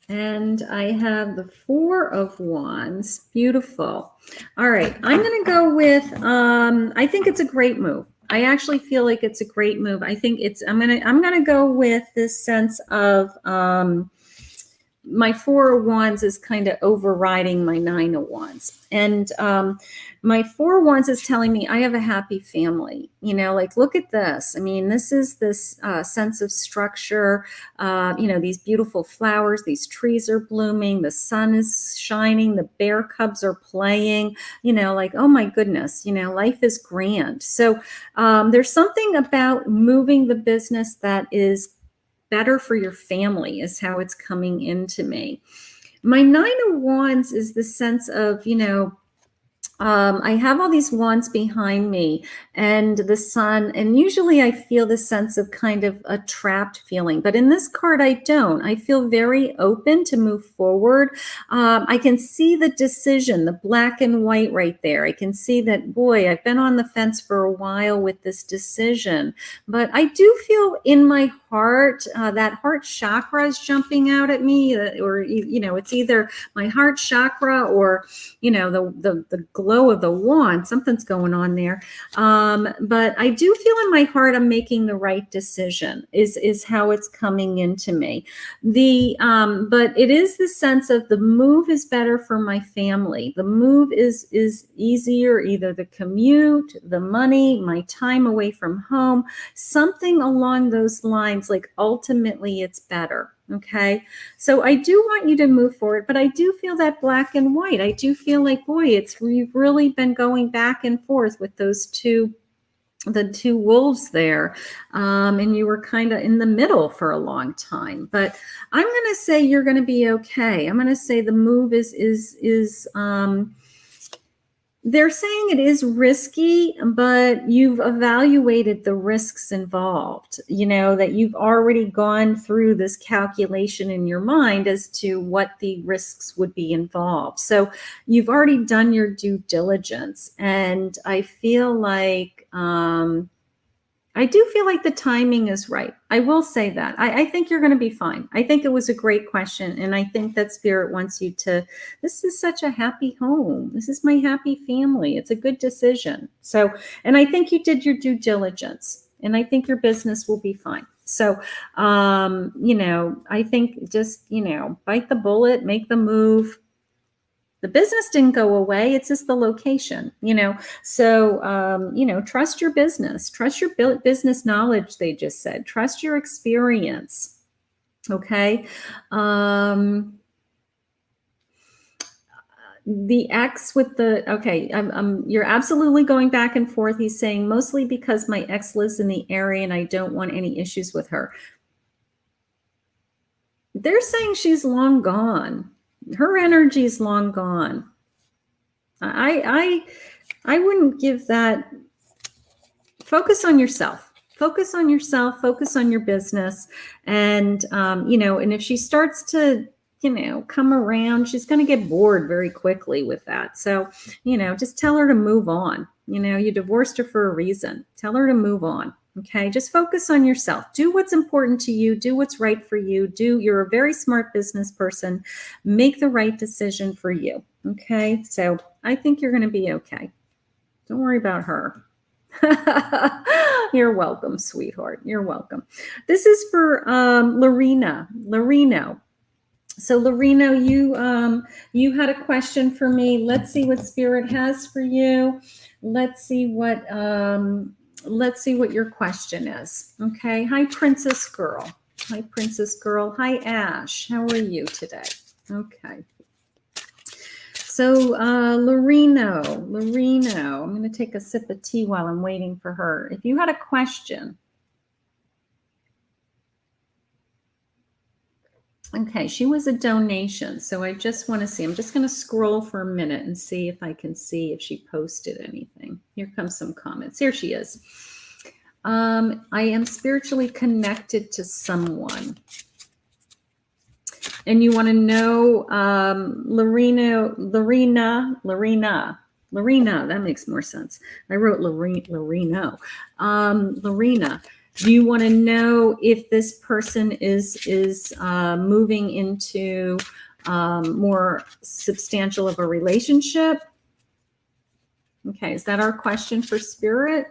And I have the 4 of Wands. Beautiful. All right. I'm going to go with, I think it's a great move. I actually feel like it's a great move. I think I'm going to go with this sense of, my 4 of Wands is kind of overriding my 9 of Wands. And my 4 of Wands is telling me I have a happy family. Like, look at this. I mean, this is this sense of structure. These beautiful flowers, these trees are blooming, the sun is shining, the bear cubs are playing, like, oh my goodness, life is grand. So there's something about moving the business that is better for your family is how it's coming into me. My 9 of Wands is the sense of, I have all these wands behind me and the sun, and usually I feel the sense of kind of a trapped feeling, but in this card, I don't. I feel very open to move forward. I can see the decision, the black and white right there. I can see that, boy, I've been on the fence for a while with this decision, but I do feel in my heart. That heart chakra is jumping out at me, or it's either my heart chakra or the glow of the wand. Something's going on there. But I do feel in my heart I'm making the right decision. Is how it's coming into me. But it is the sense of the move is better for my family. The move is easier, either the commute, the money, my time away from home, something along those lines. Like ultimately it's better. Okay. So I do want you to move forward, but I do feel that black and white. I do feel like, boy, you've really been going back and forth with the two wolves there. And you were kind of in the middle for a long time, but I'm going to say you're going to be okay. I'm going to say the move is they're saying it is risky, but you've evaluated the risks involved, that you've already gone through this calculation in your mind as to what the risks would be involved. So you've already done your due diligence. And I feel like, I do feel like the timing is right. I will say that. I think you're going to be fine. I think it was a great question. And I think that Spirit wants you this is such a happy home. This is my happy family. It's a good decision. So, and I think you did your due diligence, and I think your business will be fine. So, I think just, bite the bullet, make the move. The business didn't go away. It's just the location, So, trust your business, trust your business knowledge. They just said, trust your experience. Okay. The ex with you're absolutely going back and forth. He's saying mostly because my ex lives in the area and I don't want any issues with her. They're saying she's long gone. Her energy is long gone. I wouldn't give that. Focus on yourself. Focus on yourself. Focus on your business. And, and if she starts to, come around, she's going to get bored very quickly with that. So, just tell her to move on. You divorced her for a reason. Tell her to move on. Okay, just focus on yourself. Do what's important to you. Do what's right for you. You're a very smart business person. Make the right decision for you. Okay, so I think you're going to be okay. Don't worry about her. You're welcome, sweetheart. You're welcome. This is for Loreno. So Loreno, you had a question for me. Let's see what Spirit has for you. Let's see what your question is. Okay. Hi, Princess Girl. Hi, Princess Girl. Hi, Ash. How are you today? Okay. So, Loreno, I'm going to take a sip of tea while I'm waiting for her. If you had a question. Okay, she was a donation. So I just want to see. I'm just going to scroll for a minute and see if I can see if she posted anything. Here comes some comments. Here she is. I am spiritually connected to someone. And you want to know, Lorena, that makes more sense. I wrote Loreno. Lorena, do you want to know if this person is moving into more substantial of a relationship? Okay, is that our question for Spirit?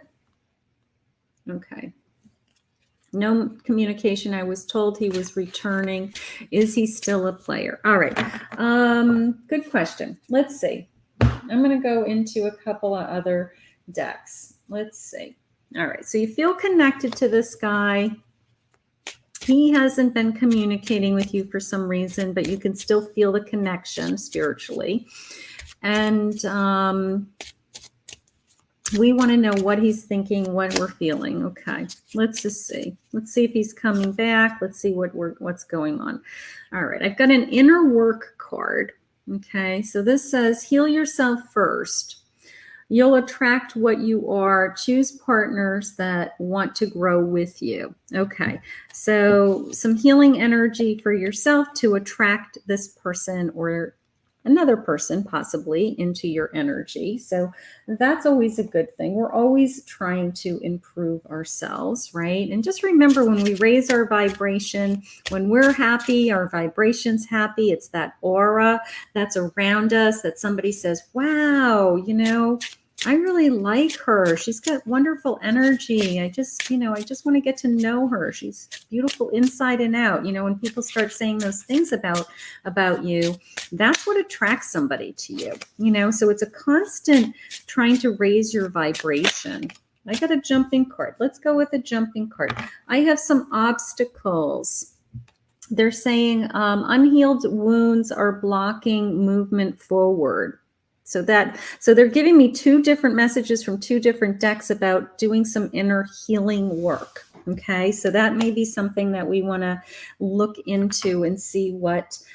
Okay. No communication. I was told he was returning. Is he still a player? All right. Good question. Let's see. I'm going to go into a couple of other decks. Let's see. All right. So you feel connected to this guy. He hasn't been communicating with you for some reason, but you can still feel the connection spiritually. And we want to know what he's thinking, what we're feeling. Okay, let's just see. Let's see if he's coming back. Let's see what's going on. All right, I've got an inner work card. Okay, so this says heal yourself first. You'll attract what you are. Choose partners that want to grow with you. Okay, so some healing energy for yourself to attract this person or another person possibly into your energy. So that's always a good thing. We're always trying to improve ourselves, right? And just remember, when we raise our vibration, when we're happy, our vibration's happy. It's that aura that's around us that somebody says, wow, I really like her. She's got wonderful energy. I just want to get to know her. She's beautiful inside and out. When people start saying those things about you, that's what attracts somebody to you. So it's a constant trying to raise your vibration. I got a jumping card. Let's go with a jumping card. I have some obstacles. They're saying unhealed wounds are blocking movement forward. So they're giving me two different messages from two different decks about doing some inner healing work. Okay, so that may be something that we want to look into and see what's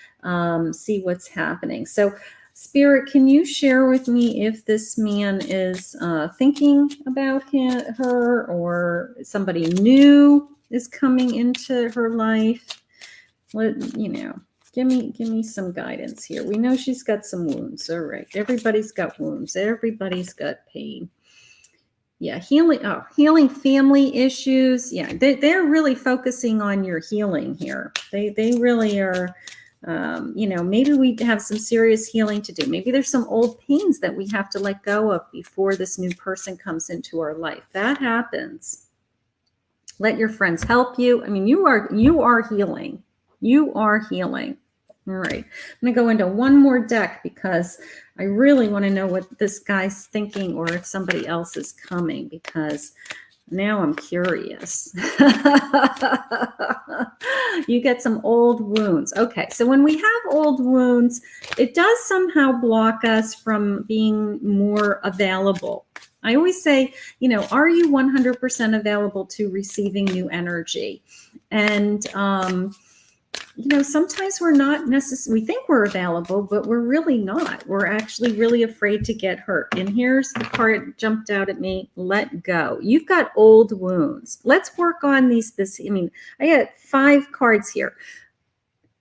happening. So Spirit, can you share with me if this man is thinking about her, or somebody new is coming into her life? Give me some guidance here. We know she's got some wounds. All right. Everybody's got wounds. Everybody's got pain. Yeah. Healing family issues. Yeah. They're really focusing on your healing here. They really are. Maybe we have some serious healing to do. Maybe there's some old pains that we have to let go of before this new person comes into our life. That happens. Let your friends help you. I mean, you are healing. You are healing. All right. I'm going to go into one more deck because I really want to know what this guy's thinking, or if somebody else is coming, because now I'm curious. You get some old wounds. Okay. So when we have old wounds, it does somehow block us from being more available. I always say, are you 100% available to receiving new energy? And, sometimes we're not necessarily, we think we're available, but we're really not. We're actually really afraid to get hurt. And here's the card that jumped out at me. Let go. You've got old wounds. Let's work on I got 5 cards here.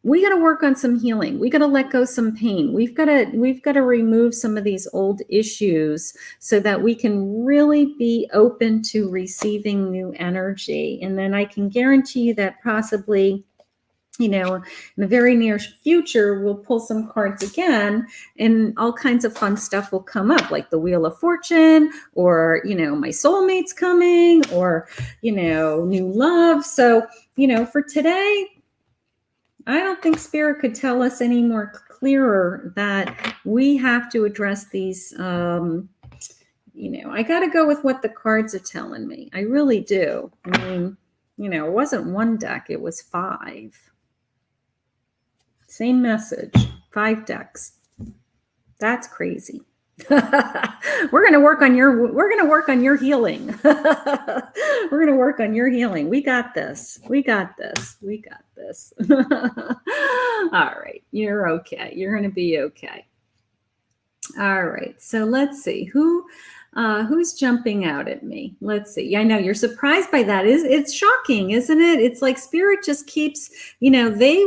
We got to work on some healing. We got to let go some pain. We've got to remove some of these old issues so that we can really be open to receiving new energy. And then I can guarantee you that possibly, in the very near future, we'll pull some cards again and all kinds of fun stuff will come up, like the Wheel of Fortune, or, my soulmate's coming, or, new love. So, for today, I don't think Spirit could tell us any more clearer that we have to address these. I got to go with what the cards are telling me. I really do. I mean, it wasn't one deck, it was 5. Same message, 5 decks. That's crazy. We're going to work on your healing. We're going to work on your healing. We got this. All right. You're okay. You're going to be okay. All right. So let's see who's jumping out at me. Let's see. I know you're surprised by that. It's shocking, isn't it? It's like Spirit just keeps, they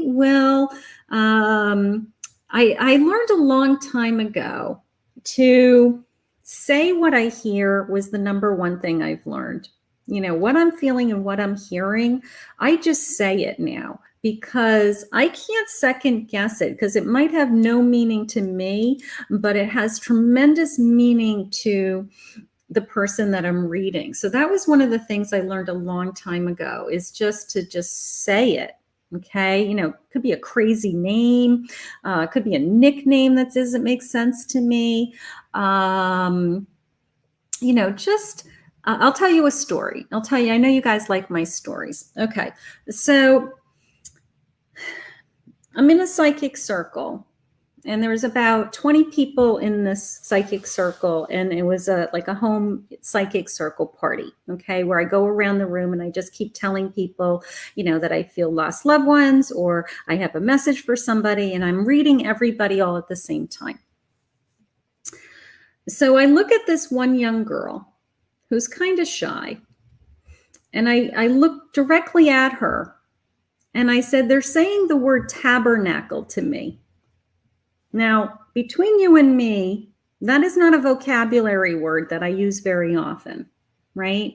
will, I learned a long time ago to say what I hear was the number one thing I've learned. What I'm feeling and what I'm hearing, I just say it now, because I can't second guess it, because it might have no meaning to me, but it has tremendous meaning to the person that I'm reading. So that was one of the things I learned a long time ago, is just to say it. Okay. Could be a crazy name. Could be a nickname that doesn't make sense to me. I'll tell you a story. I know you guys like my stories. Okay. So I'm in a psychic circle, and there was about 20 people in this psychic circle, and it was like a home psychic circle party, okay, where I go around the room and I just keep telling people, that I feel lost loved ones, or I have a message for somebody, and I'm reading everybody all at the same time. So I look at this one young girl who's kind of shy, and I look directly at her, and I said, they're saying the word tabernacle to me. Now, between you and me, that is not a vocabulary word that I use very often, right?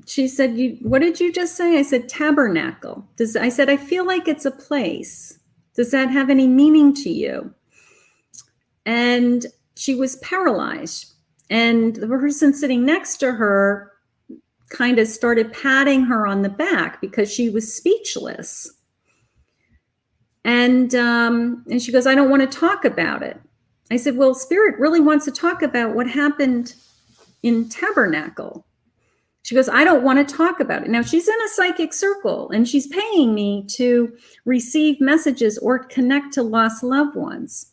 She said, what did you just say? I said, tabernacle. I said, I feel like it's a place. Does that have any meaning to you? And she was paralyzed. And the person sitting next to her kind of started patting her on the back because she was speechless. And she goes, I don't want to talk about it. I said, well, Spirit really wants to talk about what happened in Tabernacle. She goes, I don't want to talk about it. Now, she's in a psychic circle, and she's paying me to receive messages or connect to lost loved ones.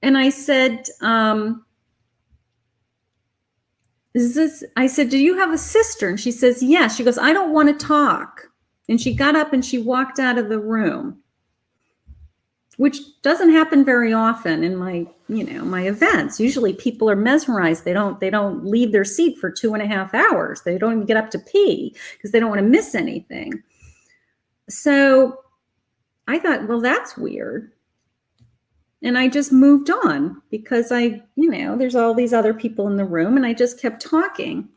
And I said, I said, do you have a sister? And she says, yes. She goes, I don't want to talk. And she got up and she walked out of the room, which doesn't happen very often in my events. Usually people are mesmerized. They don't leave their seat for 2.5 hours. They don't even get up to pee because they don't want to miss anything. So I thought, well, that's weird. And I just moved on because there's all these other people in the room, and I just kept talking.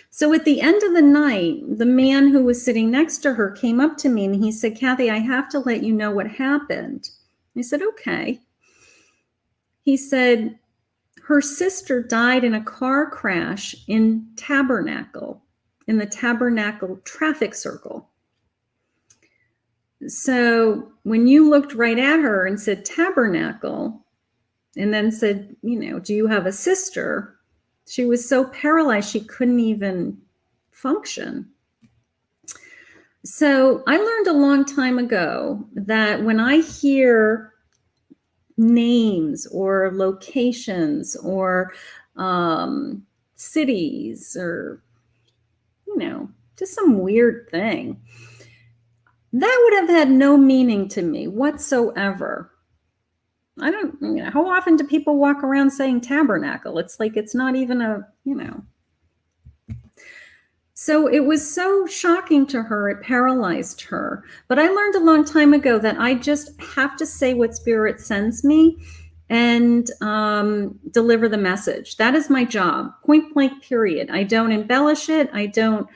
So at the end of the night, the man who was sitting next to her came up to me and he said, Kathy, I have to let you know what happened. I said, okay. He said, her sister died in a car crash in Tabernacle, in the Tabernacle traffic circle. So when you looked right at her and said Tabernacle, and then said, do you have a sister? She was so paralyzed she couldn't even function. So I learned a long time ago that when I hear names or locations or cities or, just some weird thing, that would have had no meaning to me whatsoever. I don't, how often do people walk around saying tabernacle? It's like, it's not even a, So it was so shocking to her, it paralyzed her. But I learned a long time ago that I just have to say what Spirit sends me and deliver the message. That is my job, point blank, period. I don't embellish it. I don't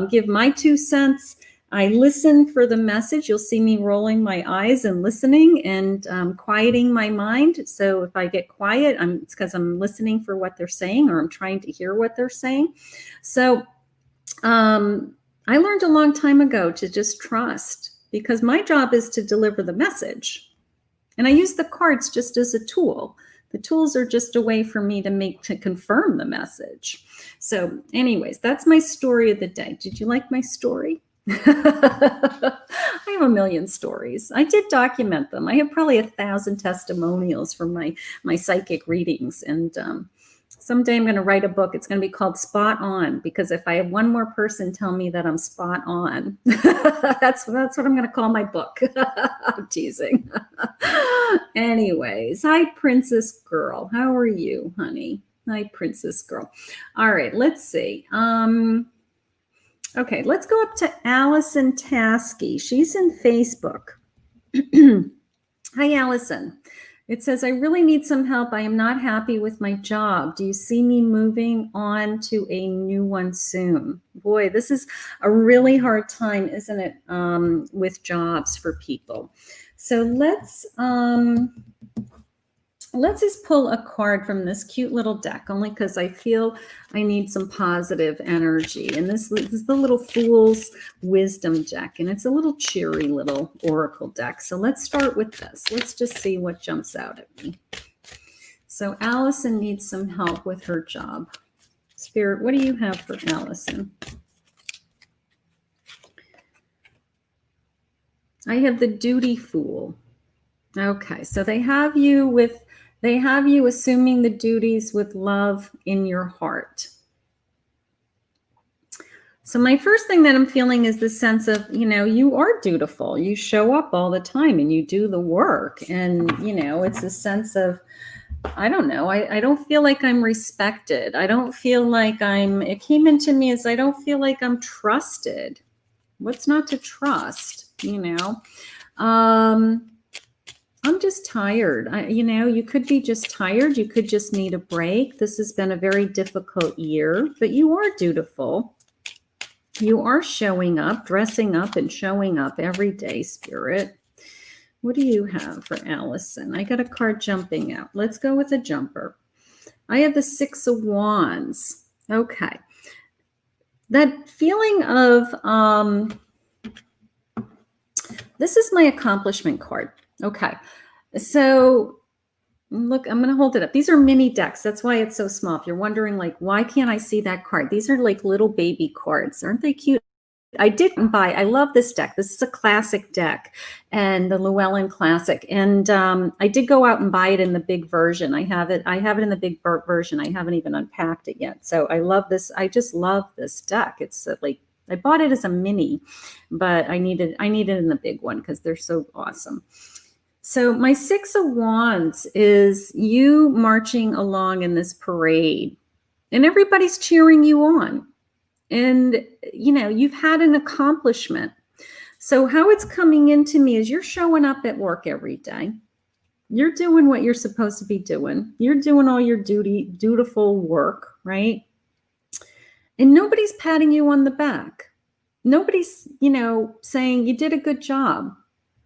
give my 2 cents. I listen for the message. You'll see me rolling my eyes and listening and quieting my mind. So if I get quiet, it's because I'm listening for what they're saying, or I'm trying to hear what they're saying. So I learned a long time ago to just trust, because my job is to deliver the message. And I use the cards just as a tool. The tools are just a way for me to confirm the message. So anyways, that's my story of the day. Did you like my story? I have a million stories. I did document them. I have probably 1,000 testimonials from my psychic readings. And someday I'm going to write a book. It's going to be called Spot On, because if I have one more person tell me that I'm spot on, that's what I'm going to call my book. I'm teasing. Anyways, hi, Princess Girl. How are you, honey? Hi, Princess Girl. All right, let's see. Okay, let's go up to Allison Taskey. She's in Facebook. Hi, Allison. It says, I really need some help. I am not happy with my job. Do you see me moving on to a new one soon? Boy, this is a really hard time, isn't it, with jobs for people. So let's just pull a card from this cute little deck, only because I feel I need some positive energy. And this is the little Fool's Wisdom deck, and it's a little cheery little oracle deck. So let's start with this. Let's just see what jumps out at me. So Allison needs some help with her job. Spirit, what do you have for Allison? I have the Duty Fool. Okay, so they have you assuming the duties with love in your heart. So my first thing that I'm feeling is the sense of, you are dutiful. You show up all the time and you do the work. And, it's a sense of, I don't know. I don't feel like I'm respected. I don't feel like it came into me as I don't feel like I'm trusted. What's not to trust? you know. I'm just tired. You could be just tired. You could just need a break. This has been a very difficult year, but you are dutiful. You are showing up, dressing up and showing up every day, Spirit. What do you have for Allison? I got a card jumping out. Let's go with a jumper. I have the Six of Wands. Okay. That feeling of, this is my accomplishment card. Okay. So look, I'm going to hold it up. These are mini decks. That's why it's so small. If you're wondering, like, why can't I see that card? These are like little baby cards. Aren't they cute? I didn't buy. I love this deck. This is a classic deck, and the Llewellyn Classic. And I did go out and buy it in the big version. I have it in the big version. I haven't even unpacked it yet. So I love this. I just love this deck. It's like, I bought it as a mini, but I need it in the big one because they're so awesome. So my Six of Wands is you marching along in this parade, and everybody's cheering you on. And, you've had an accomplishment. So how it's coming into me is you're showing up at work every day. You're doing what you're supposed to be doing. You're doing all your dutiful work, right? And nobody's patting you on the back. Nobody's, saying you did a good job.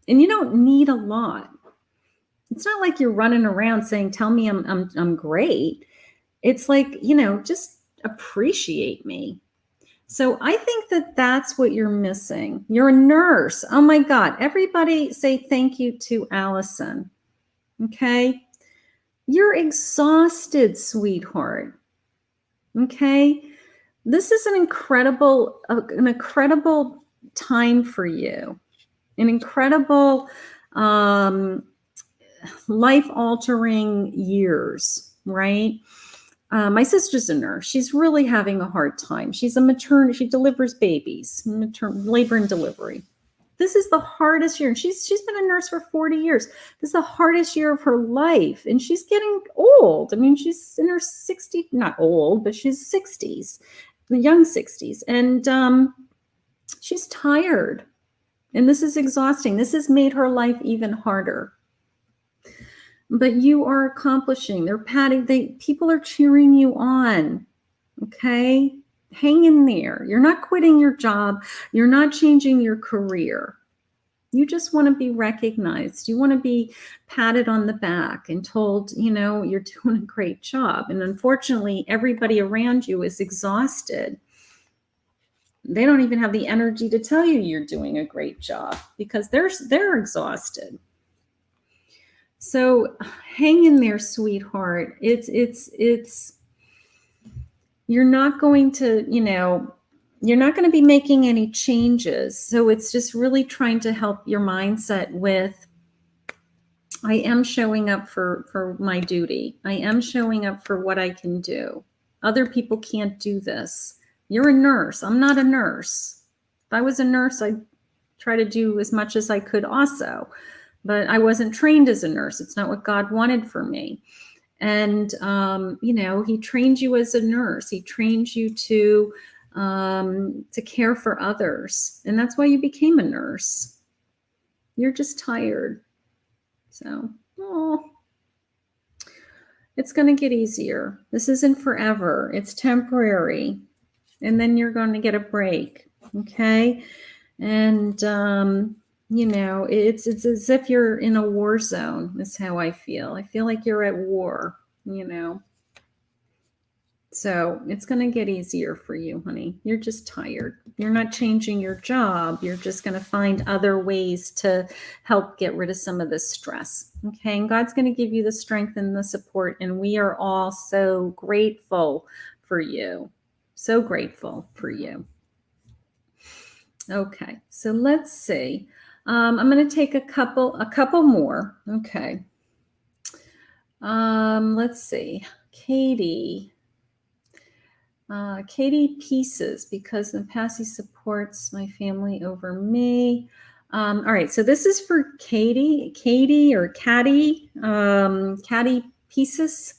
And you don't need a lot. It's not like you're running around saying, tell me I'm great. It's like, just appreciate me. So I think that that's what you're missing. You're a nurse. Oh my God. Everybody say thank you to Allison. Okay. You're exhausted, sweetheart. Okay. This is an incredible time for you. An incredible, life-altering years, right? My sister's a nurse. She's really having a hard time. She's a maternity. She delivers babies, labor and delivery. This is the hardest year. And she's been a nurse for 40 years. This is the hardest year of her life. And she's getting old. I mean, she's in her 60s, not old, but she's 60s, the young 60s. And she's tired. And this is exhausting. This has made her life even harder. But you are accomplishing. People are cheering you on. Okay? Hang in there. You're not quitting your job. You're not changing your career. You just want to be recognized. You want to be patted on the back and told, you're doing a great job. And unfortunately, everybody around you is exhausted. They don't even have the energy to tell you you're doing a great job because they're exhausted. So hang in there, sweetheart. It's you're not going to, you're not going to be making any changes. So it's just really trying to help your mindset with, I am showing up for my duty. I am showing up for what I can do. Other people can't do this. You're a nurse. I'm not a nurse. If I was a nurse, I'd try to do as much as I could also. But I wasn't trained as a nurse. It's not what God wanted for me. And, he trained you as a nurse. He trained you to care for others. And that's why you became a nurse. You're just tired. So, it's going to get easier. This isn't forever. It's temporary. And then you're going to get a break. Okay. And, it's as if you're in a war zone is how I feel. I feel like you're at war, So it's going to get easier for you, honey. You're just tired. You're not changing your job. You're just going to find other ways to help get rid of some of this stress. Okay. And God's going to give you the strength and the support. And we are all so grateful for you. So grateful for you. Okay. So let's see. I'm going to take a couple more. Okay. Let's see. Katie Pieces, because the past he supports my family over me. All right. So this is for Katie Pieces.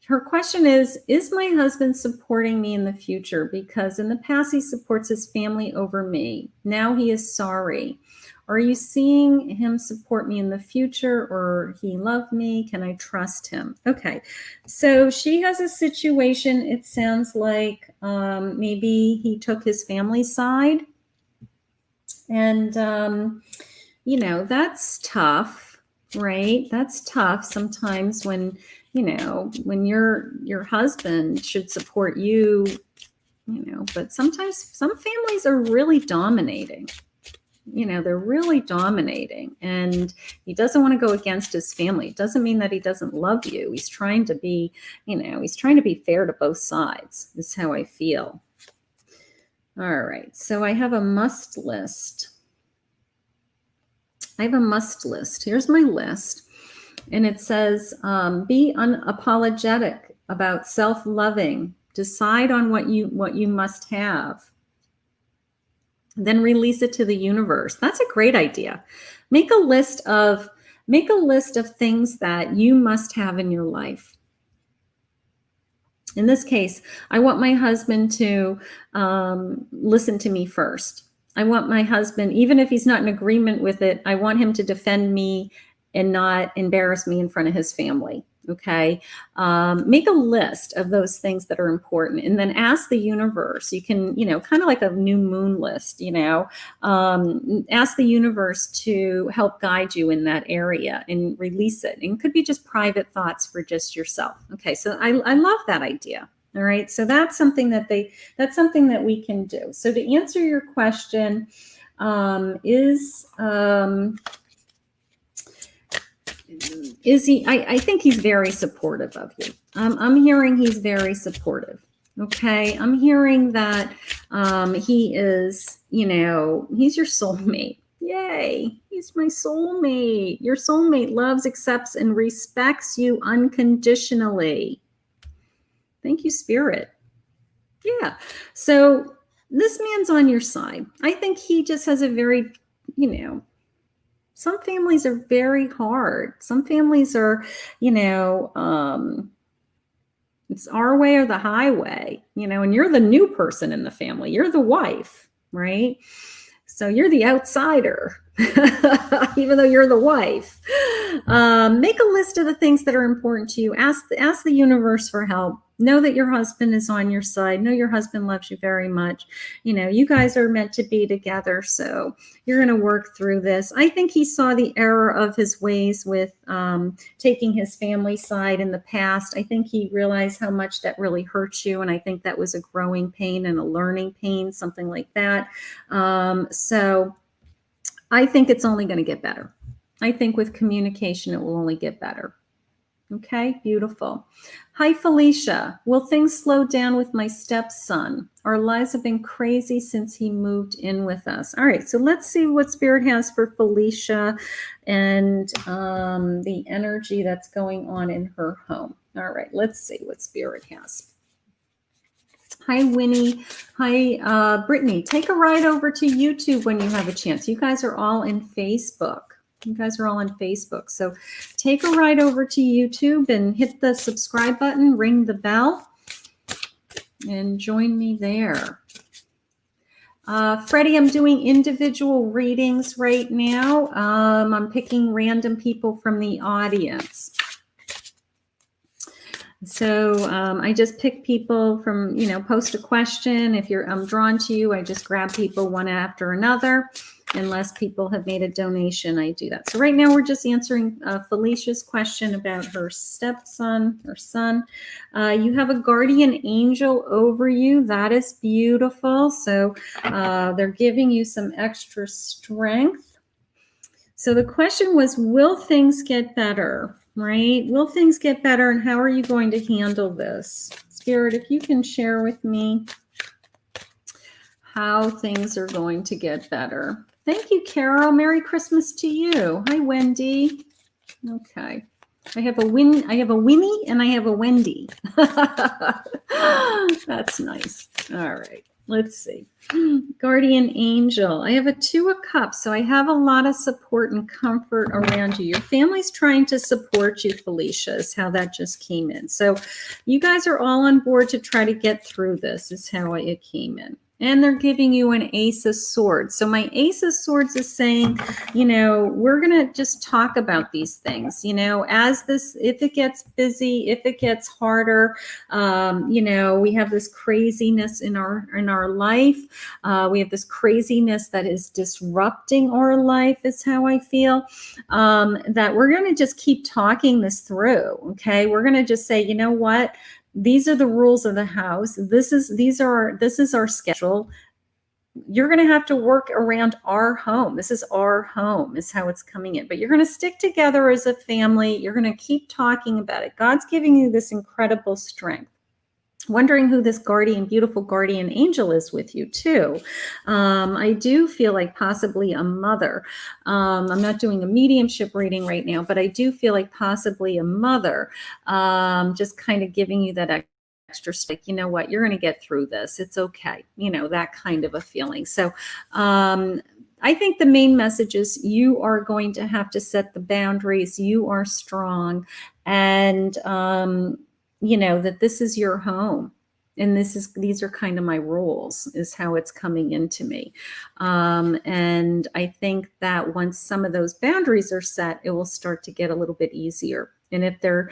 Her question is my husband supporting me in the future? Because in the past, he supports his family over me. Now he is sorry. Are you seeing him support me in the future, or he love me? Can I trust him? Okay, so she has a situation. It sounds like maybe he took his family side, and you know, that's tough, right? That's tough sometimes when, you know, when your husband should support you, you know, but sometimes some families are really dominating. You know, they're really dominating, and he doesn't want to go against his family. It doesn't mean that he doesn't love you. He's trying to be, you know, he's trying to be fair to both sides. This is how I feel. All right, so I have a must list. I have a must list. Here's my list. And it says, be unapologetic about self-loving. Decide on what you must have. Then release it to the universe. That's a great idea. Make a list of things that you must have in your life. In this case, I want my husband to listen to me first. I want my husband, even if he's not in agreement with it, I want him to defend me and not embarrass me in front of his family. Okay. Make a list of those things that are important, and then ask the universe. You can, you know, kind of like a new moon list, you know, ask the universe to help guide you in that area and release it. And it could be just private thoughts for just yourself. Okay. So I love that idea. All right. So that's something that we can do. So to answer your question, is he, I think he's very supportive of you. I'm hearing he's very supportive. Okay. I'm hearing that he is, you know, he's your soulmate. Yay. He's my soulmate. Your soulmate loves, accepts, and respects you unconditionally. Thank you, Spirit. Yeah. So this man's on your side. I think he just has a very, you know, some families are very hard. Some families are, you know, it's our way or the highway, you know, and you're the new person in the family. You're the wife, right? So you're the outsider, even though you're the wife. Make a list of the things that are important to you. Ask the universe for help. Know that your husband is on your side. Know your husband loves you very much. You know, you guys are meant to be together, so you're going to work through this. I think he saw the error of his ways with taking his family side in the past. I think he realized how much that really hurt you, and I think that was a growing pain and a learning pain, something like that. So I think it's only going to get better. I think with communication, it will only get better. Okay, beautiful. Hi, Felicia. Will things slow down with my stepson? Our lives have been crazy since he moved in with us. All right, so let's see what Spirit has for Felicia and the energy that's going on in her home. All right, let's see what Spirit has. Hi, Winnie. Hi, Brittany. Take a ride over to YouTube when you have a chance. You guys are all in Facebook. You guys are all on Facebook. So take a ride over to YouTube and hit the subscribe button, ring the bell, and join me there. Freddie, I'm doing individual readings right now. I'm picking random people from the audience. So I just pick people from, you know, post a question. If I'm drawn to you, I just grab people one after another. Unless people have made a donation, I do that. So right now we're just answering Felicia's question about her stepson, her son. You have a guardian angel over you. That is beautiful. So they're giving you some extra strength. So the question was, will things get better? Right? Will things get better, and how are you going to handle this? Spirit, if you can share with me how things are going to get better. Thank you, Carol. Merry Christmas to you. Hi, Wendy. Okay. I have a Winnie and I have a Wendy. That's nice. All right. Let's see. Guardian angel. I have a 2 of Cups, so I have a lot of support and comfort around you. Your family's trying to support you, Felicia, is how that just came in. So you guys are all on board to try to get through this, is how it came in. And they're giving you an Ace of Swords. So my Ace of Swords is saying, you know, we're going to just talk about these things, you know, as this, if it gets busy, if it gets harder, you know, we have this craziness in our life. We have this craziness that is disrupting our life is how I feel, that we're going to just keep talking this through. Okay. We're going to just say, you know what? These are the rules of the house. This is our schedule. You're going to have to work around our home. This is our home is how it's coming in. But you're going to stick together as a family. You're going to keep talking about it. God's giving you this incredible strength. Wondering who this guardian, beautiful guardian angel is with you too. I do feel like possibly a mother. I'm not doing a mediumship reading right now, but I do feel like possibly a mother, just kind of giving you that extra stick. You know what? You're going to get through this. It's okay. You know, that kind of a feeling. So, I think the main message is you are going to have to set the boundaries. You are strong, and you know that this is your home, and these are kind of my rules is how it's coming into me. And I think that once some of those boundaries are set, it will start to get a little bit easier. And if they're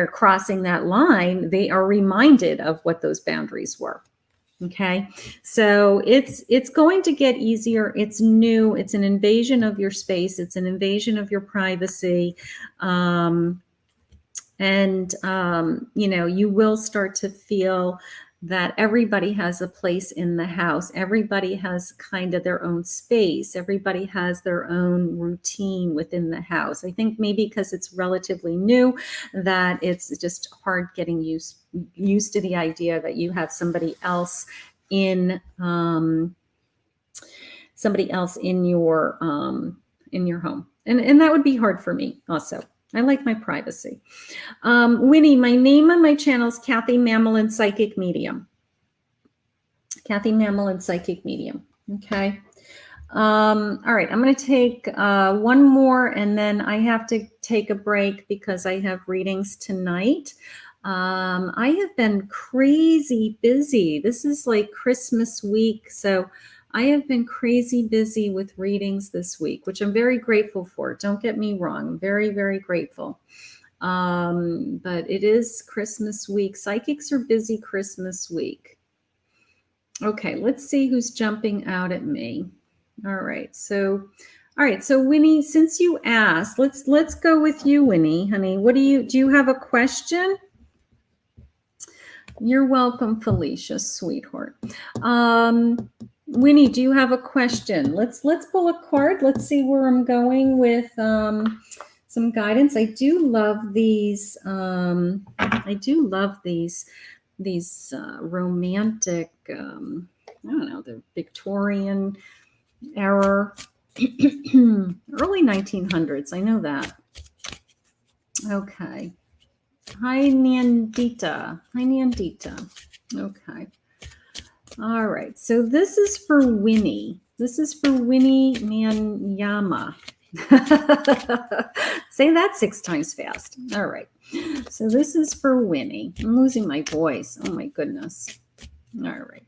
crossing that line, they are reminded of what those boundaries were. Okay, so it's going to get easier. It's new. It's an invasion of your space. It's an invasion of your privacy. And, you know, you will start to feel that everybody has a place in the house. Everybody has kind of their own space. Everybody has their own routine within the house. I think maybe because it's relatively new, that it's just hard getting used to the idea that you have somebody else in your home. And that would be hard for me also. I like my privacy. Winnie, my name on my channel is Kathy Mamolen, Psychic Medium. Kathy Mamolen, Psychic Medium. Okay. All right. I'm going to take one more, and then I have to take a break because I have readings tonight. I have been crazy busy. This is like Christmas week. So I have been crazy busy with readings this week, which I'm very grateful for. Don't get me wrong. I'm very, very grateful. But it is Christmas week. Psychics are busy Christmas week. Okay, let's see who's jumping out at me. All right, so Winnie, since you asked, let's go with you, Winnie, honey. Do you have a question? You're welcome, Felicia, sweetheart. Winnie, do you have a question? Let's pull a card. Let's see where I'm going with some guidance. I do love these. These romantic. I don't know, the Victorian era, early 1900s. I know that. Okay. Hi, Nandita. Okay. All right, so this is for Winnie. This is for Winnie Nanyama. Say that 6 times fast. All right, so this is for Winnie. I'm losing my voice. Oh my goodness. All right,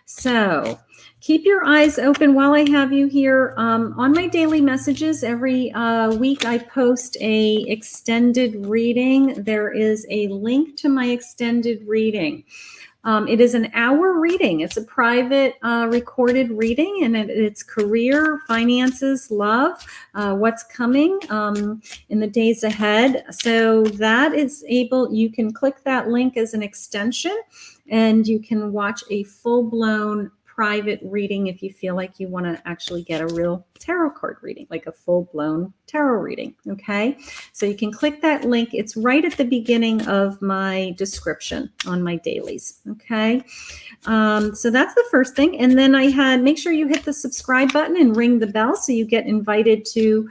so keep your eyes open while I have you here. On my daily messages, every week I post a extended reading. There is a link to my extended reading. It is an hour reading. It's a private recorded reading, and it's career, finances, love, what's coming in the days ahead. So that is you can click that link as an extension, and you can watch a full-blown private reading if you feel like you want to actually get a real tarot card reading, like a full-blown tarot reading. Okay, so you can click that link. It's right at the beginning of my description on my dailies. Okay, so that's the first thing. And then make sure you hit the subscribe button and ring the bell so you get invited to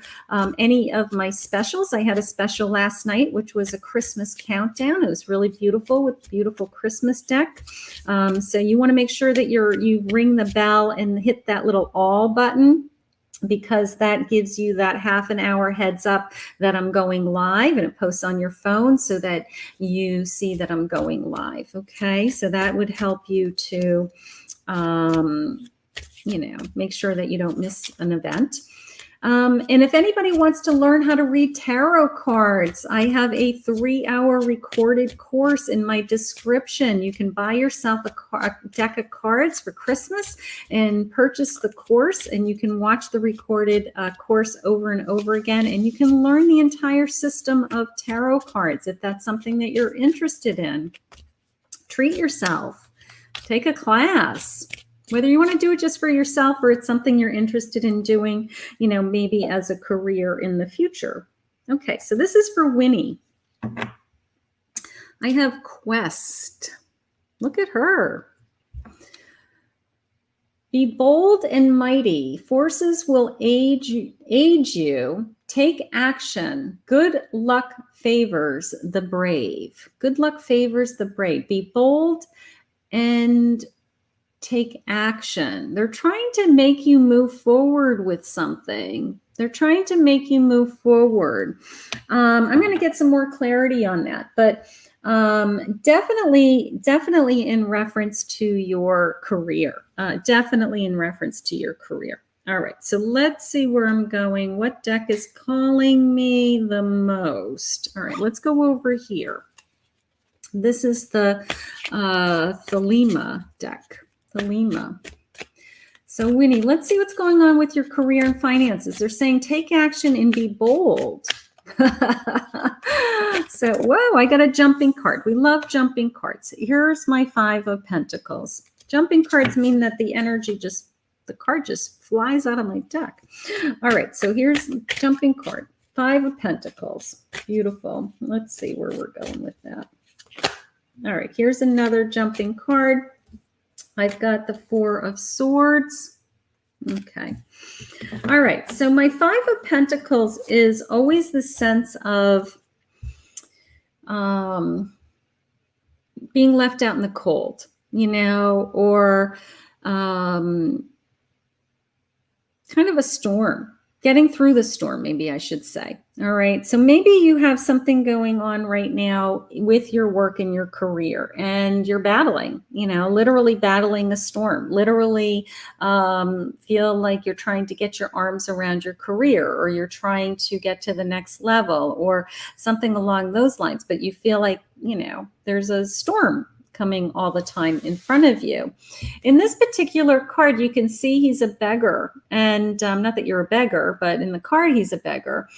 any of my specials. I had a special last night, which was a Christmas countdown. It was really beautiful with beautiful Christmas deck. So you want to make sure that you ring the bell and hit that little all button, because that gives you that half an hour heads up that I'm going live, and it posts on your phone so that you see that I'm going live. Okay, so that would help you to Make sure that you don't miss an event. And if anybody wants to learn how to read tarot cards, I have a 3-hour recorded course in my description. You can buy yourself a deck of cards for Christmas and purchase the course, and you can watch the recorded course over and over again, and you can learn the entire system of tarot cards if that's something that you're interested in. Treat yourself. Take a class. Whether you want to do it just for yourself or it's something you're interested in doing, maybe as a career in the future. Okay, so this is for Winnie. I have Quest. Look at her. Be bold and mighty. Forces will aid you. Take action. Good luck favors the brave. Good luck favors the brave. Be bold and take action. They're trying to make you move forward with something. They're trying to make you move forward. I'm going to get some more clarity on that, but definitely in reference to your career. Definitely in reference to your career. All right, so let's see where I'm going. What deck is calling me the most? All right, let's go over here. This is the Thelema deck. Thelema. So Winnie, let's see what's going on with your career and finances. They're saying take action and be bold. So, whoa, I got a jumping card. We love jumping cards. Here's my 5 of Pentacles. Jumping cards mean that the card just flies out of my deck. All right, so here's jumping card. 5 of Pentacles. Beautiful. Let's see where we're going with that. All right, here's another jumping card. I've got the 4 of Swords. Okay. All right. So my 5 of Pentacles is always the sense of being left out in the cold, or kind of a storm. Getting through the storm, maybe I should say. All right. So maybe you have something going on right now with your work and your career, and you're battling, literally battling a storm, literally feel like you're trying to get your arms around your career, or you're trying to get to the next level or something along those lines. But you feel like, there's a storm coming all the time in front of you. In this particular card, you can see he's a beggar, and not that you're a beggar, but in the card, he's a beggar.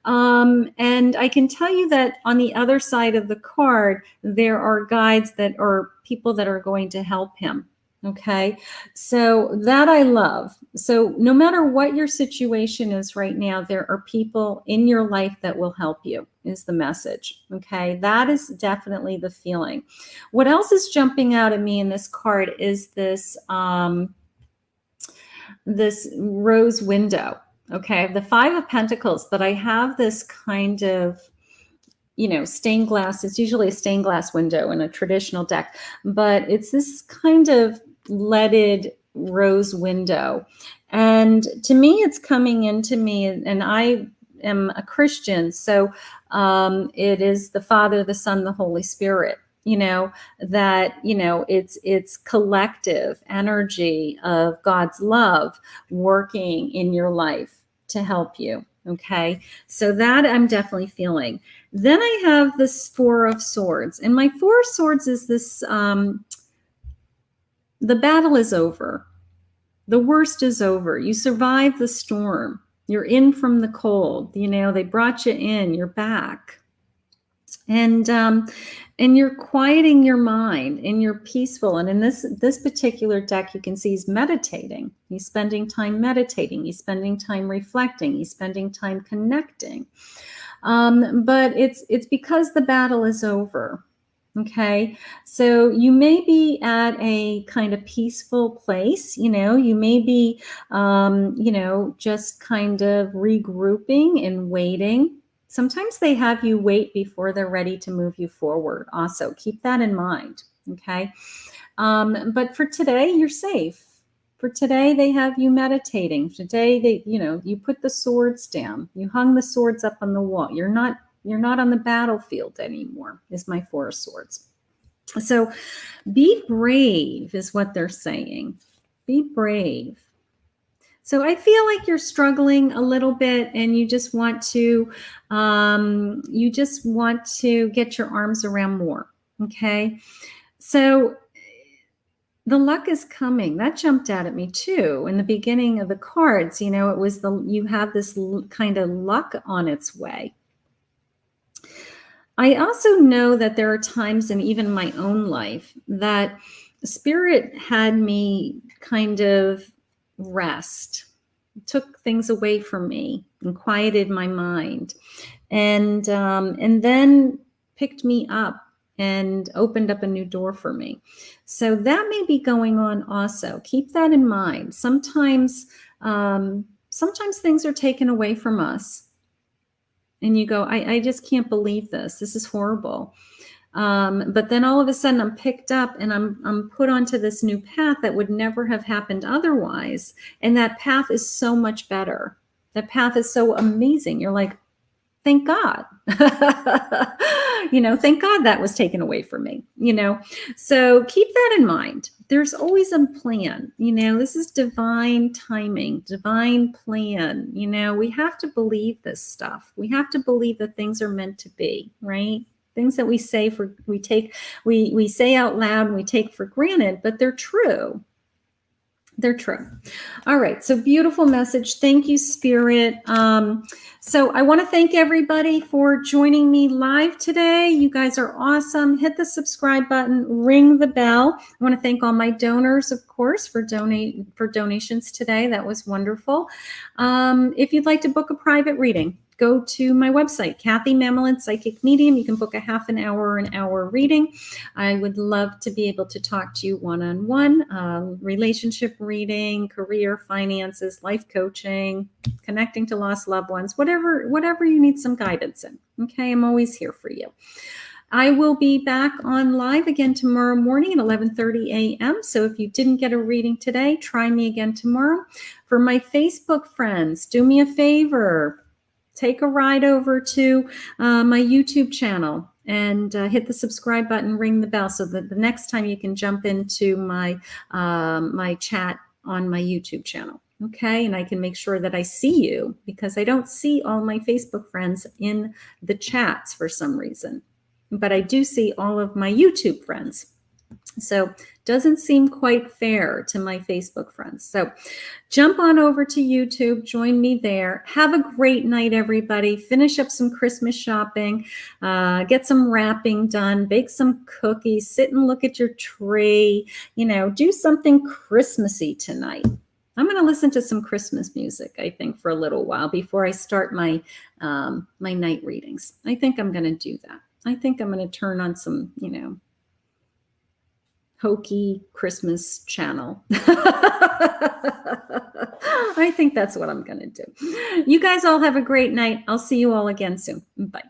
And I can tell you that on the other side of the card, there are guides that are people that are going to help him. Okay, so that I love. So no matter what your situation is right now, there are people in your life that will help you, is the message. Okay, that is definitely the feeling. What else is jumping out at me in this card is this, this rose window. Okay, I have the 5 of Pentacles, but I have this kind of, stained glass. It's usually a stained glass window in a traditional deck, but it's this kind of leaded rose window. And to me, it's coming into me, and I am a Christian. So it is the Father, the Son, the Holy Spirit, it's collective energy of God's love working in your life to help you. Okay, so that I'm definitely feeling. Then I have this 4 of Swords, and my 4 of Swords is this, the battle is over. The worst is over. You survived the storm. You're in from the cold. They brought you in. You're back. And you're quieting your mind, and you're peaceful. And in this particular deck, you can see he's meditating. He's spending time meditating. He's spending time reflecting. He's spending time connecting. But it's because the battle is over. Okay, so you may be at a kind of peaceful place, you may be, just kind of regrouping and waiting. Sometimes they have you wait before they're ready to move you forward. Also, keep that in mind. Okay, but for today, you're safe. For today, they have you meditating. Today, you put the swords down. You hung the swords up on the wall. You're not on the battlefield anymore, is my 4 of Swords. So be brave is what they're saying. Be brave. So I feel like you're struggling a little bit, and you just want to get your arms around more. Okay. So the luck is coming. That jumped out at me too. In the beginning of the cards, it was you have this kind of luck on its way. I also know that there are times in even my own life that Spirit had me kind of rest, took things away from me and quieted my mind, and then picked me up and opened up a new door for me. So that may be going on also. Keep that in mind. Sometimes things are taken away from us, and you go, I just can't believe this. This is horrible. But then all of a sudden I'm picked up and I'm put onto this new path that would never have happened otherwise. And that path is so much better. That path is so amazing. You're like, thank God. Thank God that was taken away from me, So keep that in mind. There's always a plan, this is divine timing, divine plan. We have to believe this stuff. We have to believe that things are meant to be, right? Things that we say we say out loud and we take for granted, but they're true. They're true. All right. So beautiful message. Thank you, Spirit. So I want to thank everybody for joining me live today. You guys are awesome. Hit the subscribe button, ring the bell. I want to thank all my donors, of course, for donations today. That was wonderful. If you'd like to book a private reading, go to my website, Kathy Mamolen, Psychic Medium. You can book a half an hour or an hour reading. I would love to be able to talk to you one-on-one, relationship reading, career, finances, life coaching, connecting to lost loved ones, whatever you need some guidance in. Okay, I'm always here for you. I will be back on live again tomorrow morning at 11:30 a.m. So if you didn't get a reading today, try me again tomorrow. For my Facebook friends, do me a favor. Take a ride over to my YouTube channel and hit the subscribe button, ring the bell, so that the next time you can jump into my my chat on my YouTube channel. Okay, and I can make sure that I see you, because I don't see all my Facebook friends in the chats for some reason, but I do see all of my YouTube friends. So doesn't seem quite fair to my Facebook friends. So jump on over to YouTube, join me there. Have a great night, everybody. Finish up some Christmas shopping, get some wrapping done, bake some cookies, sit and look at your tree, do something Christmassy tonight. I'm going to listen to some Christmas music, I think, for a little while before I start my my night readings. I think I'm going to do that. I think I'm going to turn on some, hokey Christmas channel. I think that's what I'm going to do. You guys all have a great night. I'll see you all again soon. Bye.